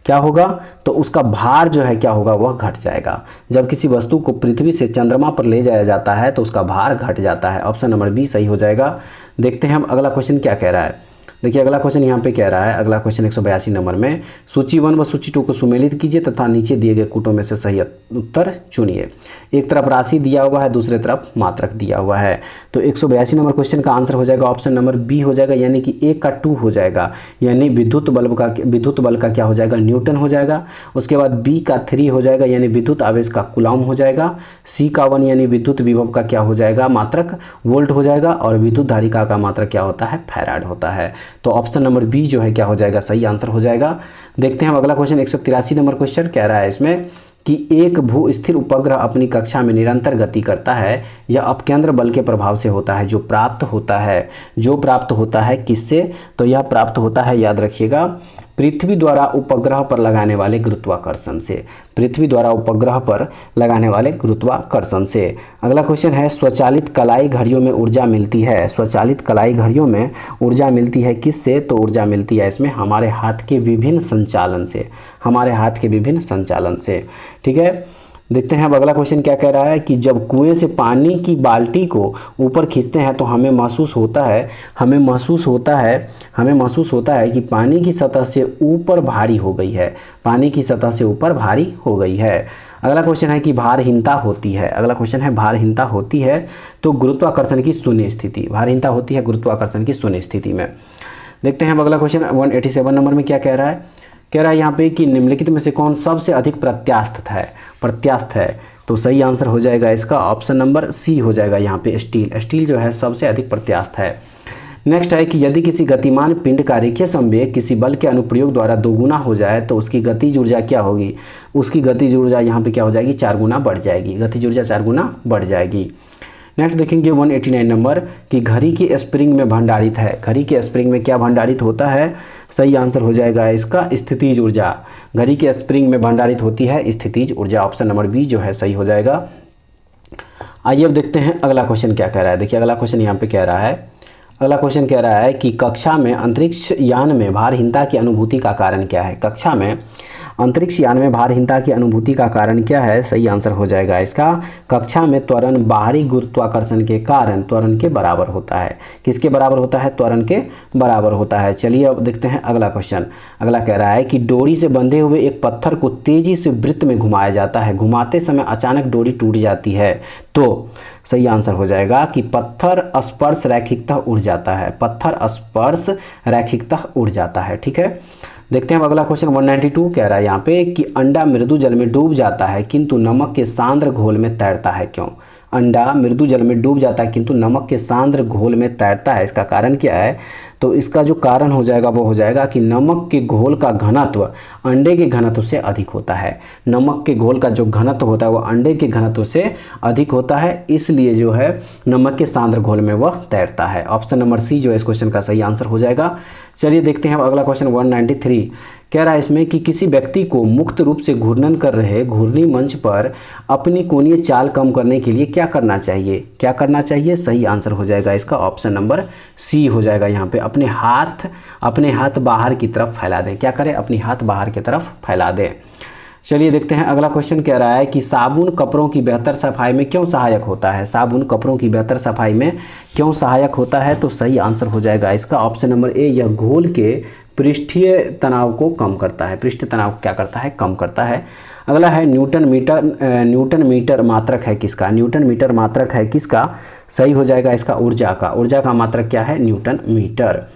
A: क्या होगा? तो उसका भार जो है क्या होगा? वह घट जाएगा। जब किसी वस्तु को पृथ्वी से चंद्रमा पर ले जाया जाता है तो उसका भार घट जाता है। ऑप्शन नंबर बी सही हो जाएगा। देखते हैं हम अगला क्वेश्चन क्या कह रहा है। देखिए अगला क्वेश्चन यहाँ पे कह रहा है, अगला क्वेश्चन 182 नंबर में, सूची 1 व सूची 2 को सुमेलित कीजिए तथा नीचे दिए गए कूटों में से सही उत्तर चुनिए। एक तरफ राशि दिया हुआ है, दूसरे तरफ मात्रक दिया हुआ है। तो 182 नंबर क्वेश्चन का आंसर हो जाएगा ऑप्शन नंबर बी हो जाएगा, यानी कि 1 का 2 हो जाएगा, यानी विद्युत बल का क्या हो जाएगा? न्यूटन हो जाएगा। उसके बाद बी का 3 हो जाएगा, यानी विद्युत आवेश का कूलॉम हो जाएगा। सी का 1 यानी विद्युत विभव का क्या हो जाएगा? मात्रक वोल्ट हो जाएगा। और विद्युत धारिका का मात्रक क्या होता है? फैराड होता है। तो ऑप्शन नंबर बी जो है क्या हो जाएगा? सही आंसर हो जाएगा। देखते हैं हम अगला क्वेश्चन 183 नंबर क्वेश्चन कह रहा है इसमें कि एक भू स्थिर उपग्रह अपनी कक्षा में निरंतर गति करता है। यह अपकेंद्र बल के प्रभाव से होता है, जो प्राप्त होता है किससे? तो यह प्राप्त होता है, याद रखिएगा, पृथ्वी द्वारा उपग्रह पर लगाने वाले गुरुत्वाकर्षण से। पृथ्वी द्वारा उपग्रह पर लगाने वाले गुरुत्वाकर्षण से। अगला क्वेश्चन है, स्वचालित कलाई घड़ियों में ऊर्जा मिलती है। स्वचालित कलाई घड़ियों में ऊर्जा मिलती है किससे? तो ऊर्जा मिलती है इसमें हमारे हाथ के विभिन्न संचालन से। हमारे हाथ के विभिन्न संचालन से। ठीक है, देखते हैं अब अगला क्वेश्चन क्या कह रहा है कि जब कुएं से पानी की बाल्टी को ऊपर खींचते हैं तो हमें महसूस होता है कि पानी की सतह से ऊपर भारी हो गई है। पानी की सतह से ऊपर भारी हो गई है। अगला क्वेश्चन है कि भारहीनता होती है। अगला क्वेश्चन है भारहीनता होती है तो गुरुत्वाकर्षण की शून्य स्थिति। भारहीनता होती है गुरुत्वाकर्षण की शून्य स्थिति में। देखते हैं अब अगला क्वेश्चन 187 नंबर में क्या कह रहा है? कह रहा है यहाँ पे कि निम्नलिखित में से कौन सबसे अधिक प्रत्यास्थ है। तो सही आंसर हो जाएगा इसका ऑप्शन नंबर सी हो जाएगा। यहाँ पे स्टील जो है सबसे अधिक प्रत्यास्थ है। नेक्स्ट है कि यदि किसी गतिमान पिंड का रेखीय संवेग किसी बल के अनुप्रयोग द्वारा 2 गुना हो जाए तो उसकी गतिज ऊर्जा क्या होगी? उसकी गतिज ऊर्जा यहाँ पे क्या हो जाएगी? 4 गुना बढ़ जाएगी। गतिज ऊर्जा 4 गुना बढ़ जाएगी। नेक्स्ट देखेंगे 189 नंबर कि घड़ी की स्प्रिंग में भंडारित है। घड़ी के स्प्रिंग में क्या भंडारित होता है? सही आंसर हो जाएगा इसका स्थितिज ऊर्जा। घड़ी के स्प्रिंग में भंडारित होती है स्थितिज ऊर्जा। ऑप्शन नंबर बी जो है सही हो जाएगा। आइए अब देखते हैं अगला क्वेश्चन क्या कह रहा है। देखिए अगला क्वेश्चन यहाँ पे कह रहा है कि कक्षा में अंतरिक्ष यान में भारहीनता की अनुभूति का कारण क्या है? कक्षा में अंतरिक्ष यान में भारहीनता की अनुभूति का कारण क्या है? सही आंसर हो जाएगा इसका कक्षा में त्वरण बाहरी गुरुत्वाकर्षण के कारण त्वरण के बराबर होता है। किसके बराबर होता है? त्वरण के बराबर होता है। चलिए अब देखते हैं अगला क्वेश्चन। अगला कह रहा है कि डोरी से बंधे हुए एक पत्थर को तेजी से वृत्त में घुमाया जाता है। घुमाते समय अचानक डोरी टूट जाती है तो सही आंसर हो जाएगा कि पत्थर स्पर्श रैखिकतः उड़ जाता है। पत्थर स्पर्श रैखिकतः उड़ जाता है। ठीक है, देखते हैं अब अगला क्वेश्चन 192 कह रहा है यहाँ पे कि अंडा मृदु जल में डूब जाता है किंतु नमक के सांद्र घोल में तैरता है। क्यों? अंडा मृदु जल में डूब जाता है किंतु नमक के सांद्र घोल में तैरता है, इसका कारण क्या है? तो इसका जो कारण हो जाएगा वो हो जाएगा कि नमक के घोल का घनत्व अंडे के घनत्व से अधिक होता है। नमक के घोल का जो घनत्व होता है वो अंडे के घनत्व से अधिक होता है, इसलिए जो है नमक के सांद्र घोल में वह तैरता है। ऑप्शन नंबर सी जो है इस क्वेश्चन का सही आंसर हो जाएगा। चलिए देखते हैं अब अगला क्वेश्चन 193 कह रहा है इसमें कि किसी व्यक्ति को मुक्त रूप से घूर्णन कर रहे घूर्णी मंच पर अपनी कोणीय चाल कम करने के लिए क्या करना चाहिए? क्या करना चाहिए? सही आंसर हो जाएगा इसका ऑप्शन नंबर सी हो जाएगा। यहाँ पे अपने हाथ बाहर की तरफ फैला दें। क्या करें? अपनी हाथ बाहर की तरफ फैला दें। चलिए देखते हैं अगला क्वेश्चन कह रहा है कि साबुन कपड़ों की बेहतर सफाई में क्यों सहायक होता है? साबुन कपड़ों की बेहतर सफाई में क्यों सहायक होता है? तो सही आंसर हो जाएगा इसका ऑप्शन नंबर ए, यह घोल के पृष्ठीय तनाव को कम करता है। पृष्ठीय तनाव क्या करता है? कम करता है। अगला है न्यूटन मीटर मात्रक है किसका? न्यूटन मीटर मात्रक है किसका? सही हो जाएगा इसका ऊर्जा का। ऊर्जा का मात्रक क्या है? Newton metre.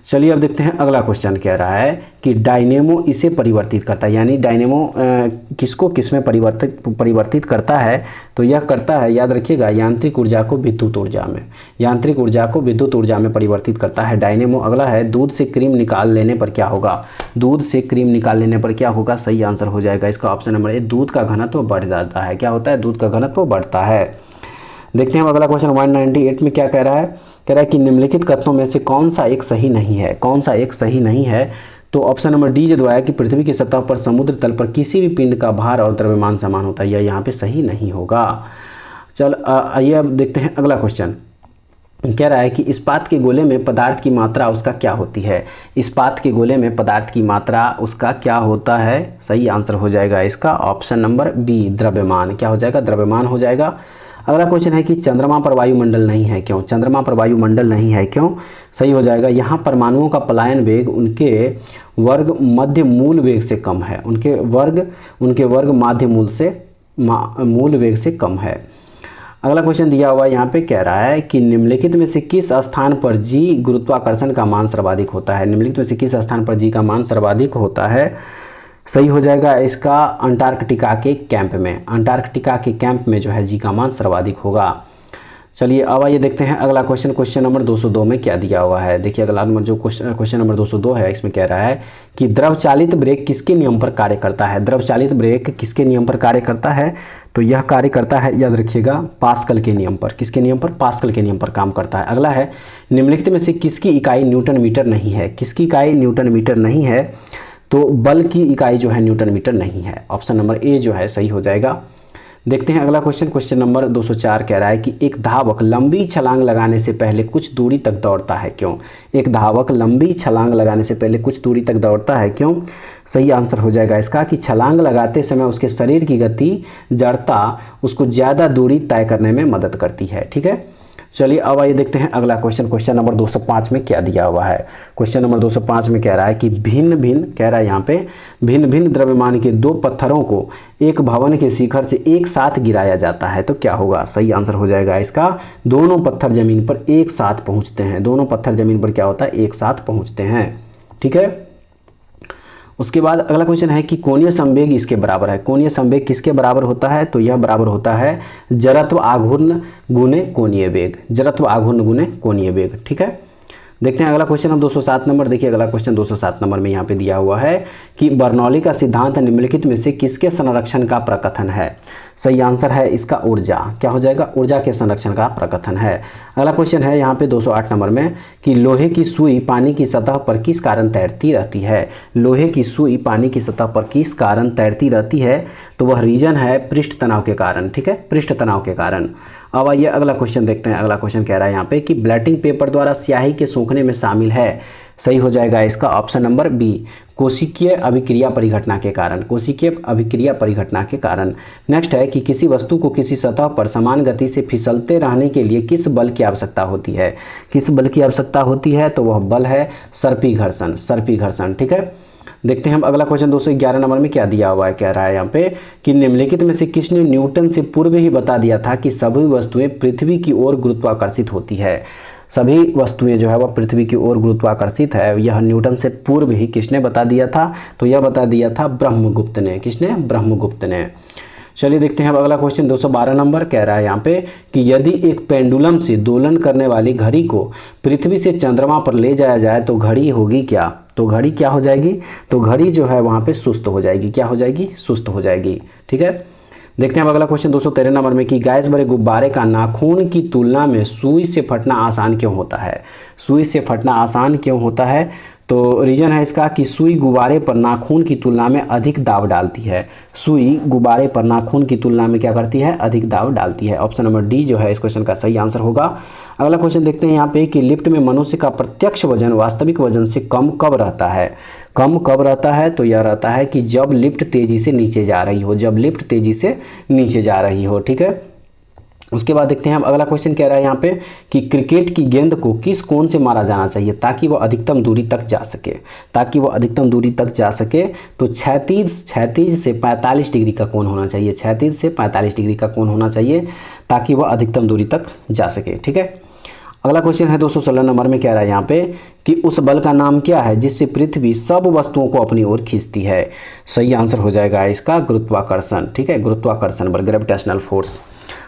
A: चलिए अब देखते हैं अगला क्वेश्चन कह रहा है कि डायनेमो इसे परिवर्तित करता है, यानी डायनेमो किसको किस में परिवर्तित करता है? तो यह करता है, याद रखिएगा, यांत्रिक ऊर्जा को विद्युत ऊर्जा में। यांत्रिक ऊर्जा को विद्युत ऊर्जा में परिवर्तित करता है डायनेमो। अगला है दूध से क्रीम निकाल लेने पर क्या होगा? दूध से क्रीम निकाल लेने पर क्या होगा? सही आंसर हो जाएगा इसका ऑप्शन नंबर ए, दूध का घनत्व बढ़ जाता है। क्या होता है? दूध का घनत्व बढ़ता है। देखते हैं अगला क्वेश्चन 198 में क्या कह रहा है? कह रहा है कि निम्नलिखित कथनों में से कौन सा एक सही नहीं है? कौन सा एक सही नहीं है? तो ऑप्शन नंबर डी जो द्वारा कि पृथ्वी की सतह पर समुद्र तल पर किसी भी पिंड का भार और द्रव्यमान समान होता है, यह यहाँ पे सही नहीं होगा। चल आइए अब देखते हैं अगला क्वेश्चन। कह रहा है कि इस्पात के गोले में पदार्थ की मात्रा उसका क्या होती है? इस्पात के गोले में पदार्थ की मात्रा उसका क्या होता है? सही आंसर हो जाएगा इसका ऑप्शन नंबर बी, द्रव्यमान। क्या हो जाएगा? द्रव्यमान हो जाएगा। अगला क्वेश्चन है कि चंद्रमा पर वायुमंडल नहीं है क्यों? चंद्रमा पर वायुमंडल नहीं है क्यों? सही हो जाएगा, यहाँ परमाणुओं का पलायन वेग उनके वर्ग मध्य मूल वेग से कम है। उनके वर्ग माध्य मूल वेग से कम है। अगला क्वेश्चन दिया हुआ यहाँ पे कह रहा है कि निम्नलिखित में से किस स्थान पर जी गुरुत्वाकर्षण का मान सर्वाधिक होता है? निम्नलिखित में से किस स्थान पर जी का मान सर्वाधिक होता है? सही हो जाएगा इसका अंटार्कटिका के कैंप में। अंटार्कटिका के कैंप में जो है जी का मान सर्वाधिक होगा। चलिए अब आइए देखते हैं अगला क्वेश्चन नंबर 202 में क्या दिया हुआ है। देखिए अगला नंबर जो क्वेश्चन नंबर 202 है इसमें कह रहा है कि द्रव चालित ब्रेक किसके नियम पर कार्य करता है? द्रव चालित ब्रेक किसके नियम पर कार्य करता है? तो यह कार्य करता है, याद रखिएगा, पास्कल के नियम पर। किसके नियम पर? पास्कल के नियम पर काम करता है। अगला है निम्नलिखित में से किसकी इकाई न्यूटन मीटर नहीं है? किसकी इकाई न्यूटन मीटर नहीं है? तो बल की इकाई जो है न्यूटन मीटर नहीं है। ऑप्शन नंबर ए जो है सही हो जाएगा। देखते हैं अगला क्वेश्चन नंबर 204 कह रहा है कि एक धावक लंबी छलांग लगाने से पहले कुछ दूरी तक दौड़ता है क्यों? एक धावक लंबी छलांग लगाने से पहले कुछ दूरी तक दौड़ता है क्यों? सही आंसर हो जाएगा इसका कि छलांग लगाते समय उसके शरीर की गति जड़ता उसको ज़्यादा दूरी तय करने में मदद करती है। ठीक है, चलिए अब आइए देखते हैं अगला क्वेश्चन नंबर 205 में क्या दिया हुआ है। क्वेश्चन नंबर 205 में कह रहा है कि भिन्न भिन्न द्रव्यमान के दो पत्थरों को एक भवन के शिखर से एक साथ गिराया जाता है तो क्या होगा? सही आंसर हो जाएगा इसका दोनों पत्थर जमीन पर एक साथ पहुंचते हैं। दोनों पत्थर जमीन पर क्या होता है? एक साथ पहुंचते हैं। ठीक है, उसके बाद अगला क्वेश्चन है कि कोणीय संवेग इसके बराबर है। कोणीय संवेग किसके बराबर होता है? तो यह बराबर होता है जड़त्व आघूर्ण गुने कोणीय वेग। जड़त्व आघूर्ण गुने कोणीय वेग। ठीक है, देखते हैं अगला क्वेश्चन अब 207 नंबर। देखिए अगला क्वेश्चन 207 नंबर में यहाँ पे दिया हुआ है कि बर्नौली का सिद्धांत निम्नलिखित में से किसके संरक्षण का प्रकथन है? सही आंसर है इसका ऊर्जा। क्या हो जाएगा? ऊर्जा के संरक्षण का प्रकथन है। अगला क्वेश्चन है यहाँ पे 208 नंबर में कि लोहे की सुई पानी की सतह पर किस कारण तैरती रहती है? लोहे की सुई पानी की सतह पर किस कारण तैरती रहती है? तो वह रीजन है पृष्ठ तनाव के कारण। ठीक है, पृष्ठ तनाव के कारण। अब आइए अगला क्वेश्चन देखते हैं। अगला क्वेश्चन कह रहा है यहाँ पे कि ब्लैटिंग पेपर द्वारा स्याही के सोखने में शामिल है। सही हो जाएगा इसका ऑप्शन नंबर बी, कोशिकीय अभिक्रिया परिघटना के कारण। कोशिकीय अभिक्रिया परिघटना के कारण। नेक्स्ट है कि किसी वस्तु को किसी सतह पर समान गति से फिसलते रहने के लिए किस बल की आवश्यकता होती है? किस बल की आवश्यकता होती है? तो वह बल है सर्पी घर्षण। सर्पी घर्षण। ठीक है, देखते हैं हम अगला क्वेश्चन 211 नंबर में क्या दिया हुआ है। कह रहा है यहाँ पे कि निम्नलिखित में से किसने न्यूटन से पूर्व ही बता दिया था कि सभी वस्तुएं पृथ्वी की ओर गुरुत्वाकर्षित होती है? सभी वस्तुएं जो है वह पृथ्वी की ओर गुरुत्वाकर्षित है। यह न्यूटन से पूर्व ही किसने बता दिया था? तो यह बता दिया था ब्रह्मगुप्त ने। किसने? ब्रह्मगुप्त ने। चलिए देखते हैं अब अगला क्वेश्चन 212 नंबर कह रहा है यहाँ पे कि यदि एक पेंडुलम से दोलन करने वाली घड़ी को पृथ्वी से चंद्रमा पर ले जाया जाए तो घड़ी होगी क्या? तो घड़ी क्या हो जाएगी? तो घड़ी जो है वहाँ पे सुस्त हो जाएगी। क्या हो जाएगी? सुस्त हो जाएगी। ठीक है, देखते हैं अब अगला क्वेश्चन 213 नंबर में कि गैस भरे गुब्बारे का नाखून की तुलना में सुई से फटना आसान क्यों होता है? सुई से फटना आसान क्यों होता है? तो रीजन है इसका कि सुई गुब्बारे पर नाखून की तुलना में अधिक दाब डालती है। सुई गुब्बारे पर नाखून की तुलना में क्या करती है? अधिक दाब डालती है। ऑप्शन नंबर डी जो है इस क्वेश्चन का सही आंसर होगा। अगला क्वेश्चन देखते हैं यहाँ पे कि लिफ्ट में मनुष्य का प्रत्यक्ष वजन वास्तविक वजन से कम कब रहता है? कम कब रहता है? तो यह रहता है कि जब लिफ्ट तेजी से नीचे जा रही हो, जब लिफ्ट तेजी से नीचे जा रही हो। ठीक है, उसके बाद देखते हैं अब अगला क्वेश्चन कह रहा है यहाँ पे कि क्रिकेट की गेंद को किस कोण से मारा जाना चाहिए ताकि वह अधिकतम दूरी तक जा सके? ताकि वह अधिकतम दूरी तक जा सके तो क्षैतिज से 45 डिग्री का कोण होना चाहिए। क्षैतिज से 45 डिग्री का कोण होना चाहिए ताकि वह अधिकतम दूरी तक जा सके। ठीक है, अगला क्वेश्चन है 216 नंबर में कह रहा है यहाँ पे कि उस बल का नाम क्या है जिससे पृथ्वी सब वस्तुओं को अपनी ओर खींचती है? सही आंसर हो जाएगा इसका गुरुत्वाकर्षण। ठीक है, गुरुत्वाकर्षण बल, ग्रेविटेशनल फोर्स।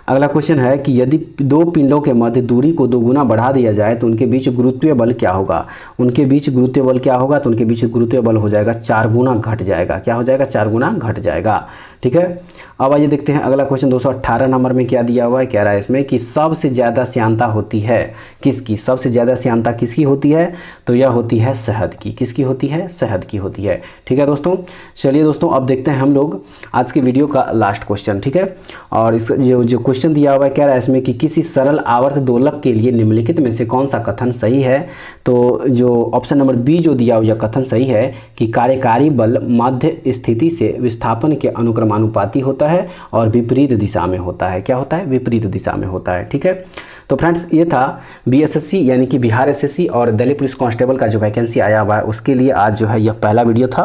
A: अगला क्वेश्चन है कि यदि दो पिंडों के मध्य दूरी को 2 गुना बढ़ा दिया जाए तो उनके बीच गुरुत्वीय बल क्या होगा? उनके बीच गुरुत्वीय बल क्या होगा? तो उनके बीच गुरुत्वीय बल हो जाएगा 4 गुना घट जाएगा। क्या हो जाएगा? 4 गुना घट जाएगा। ठीक है, अब आइए देखते हैं अगला क्वेश्चन 218 नंबर में क्या दिया हुआ है। कह रहा है इसमें कि सबसे ज़्यादा श्यानता होती है किसकी? सबसे ज़्यादा श्यानता किसकी होती है? तो यह होती है शहद की। किसकी होती है? शहद की होती है। ठीक है दोस्तों, चलिए दोस्तों अब देखते हैं हम लोग आज के वीडियो का लास्ट क्वेश्चन। ठीक है, और इस जो क्वेश्चन दिया हुआ है कह रहा है इसमें कि किसी सरल आवर्त दोलक के लिए निम्नलिखित में से कौन सा कथन सही है? तो जो ऑप्शन नंबर बी जो दिया हुआ कथन सही है कि कार्यकारी बल मध्य स्थिति से विस्थापन के अनुक्रमानुपाती होता है और विपरीत दिशा में होता है। क्या होता है? विपरीत दिशा में होता है। ठीक है, तो फ्रेंड्स ये था बीएसएससी यानी कि बिहार एसएससी और दिल्ली पुलिस कांस्टेबल का जो वैकेंसी आया हुआ है उसके लिए आज जो है यह पहला वीडियो था।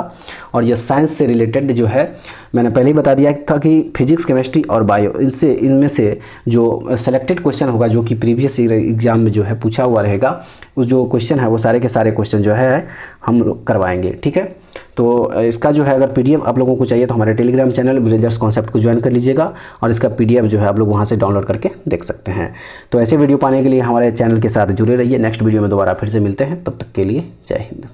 A: और यह साइंस से रिलेटेड जो है मैंने पहले ही बता दिया था कि फिजिक्स, केमिस्ट्री और बायो इनमें से जो सेलेक्टेड क्वेश्चन होगा जो कि प्रीवियस एग्जाम में जो है पूछा हुआ रहेगा, उस जो क्वेश्चन है वो सारे के सारे क्वेश्चन जो है हम लोग करवाएंगे। ठीक है, तो इसका जो है अगर पीडीएफ आप लोगों को चाहिए तो हमारे टेलीग्राम चैनल विलेजर्स कॉन्सेप्ट को ज्वाइन कर लीजिएगा और इसका पीडीएफ जो है आप लोग वहाँ से डाउनलोड करके देख सकते हैं। तो ऐसे वीडियो पाने के लिए हमारे चैनल के साथ जुड़े रहिए। नेक्स्ट वीडियो में दोबारा फिर से मिलते हैं, तब तक के लिए जय हिंद।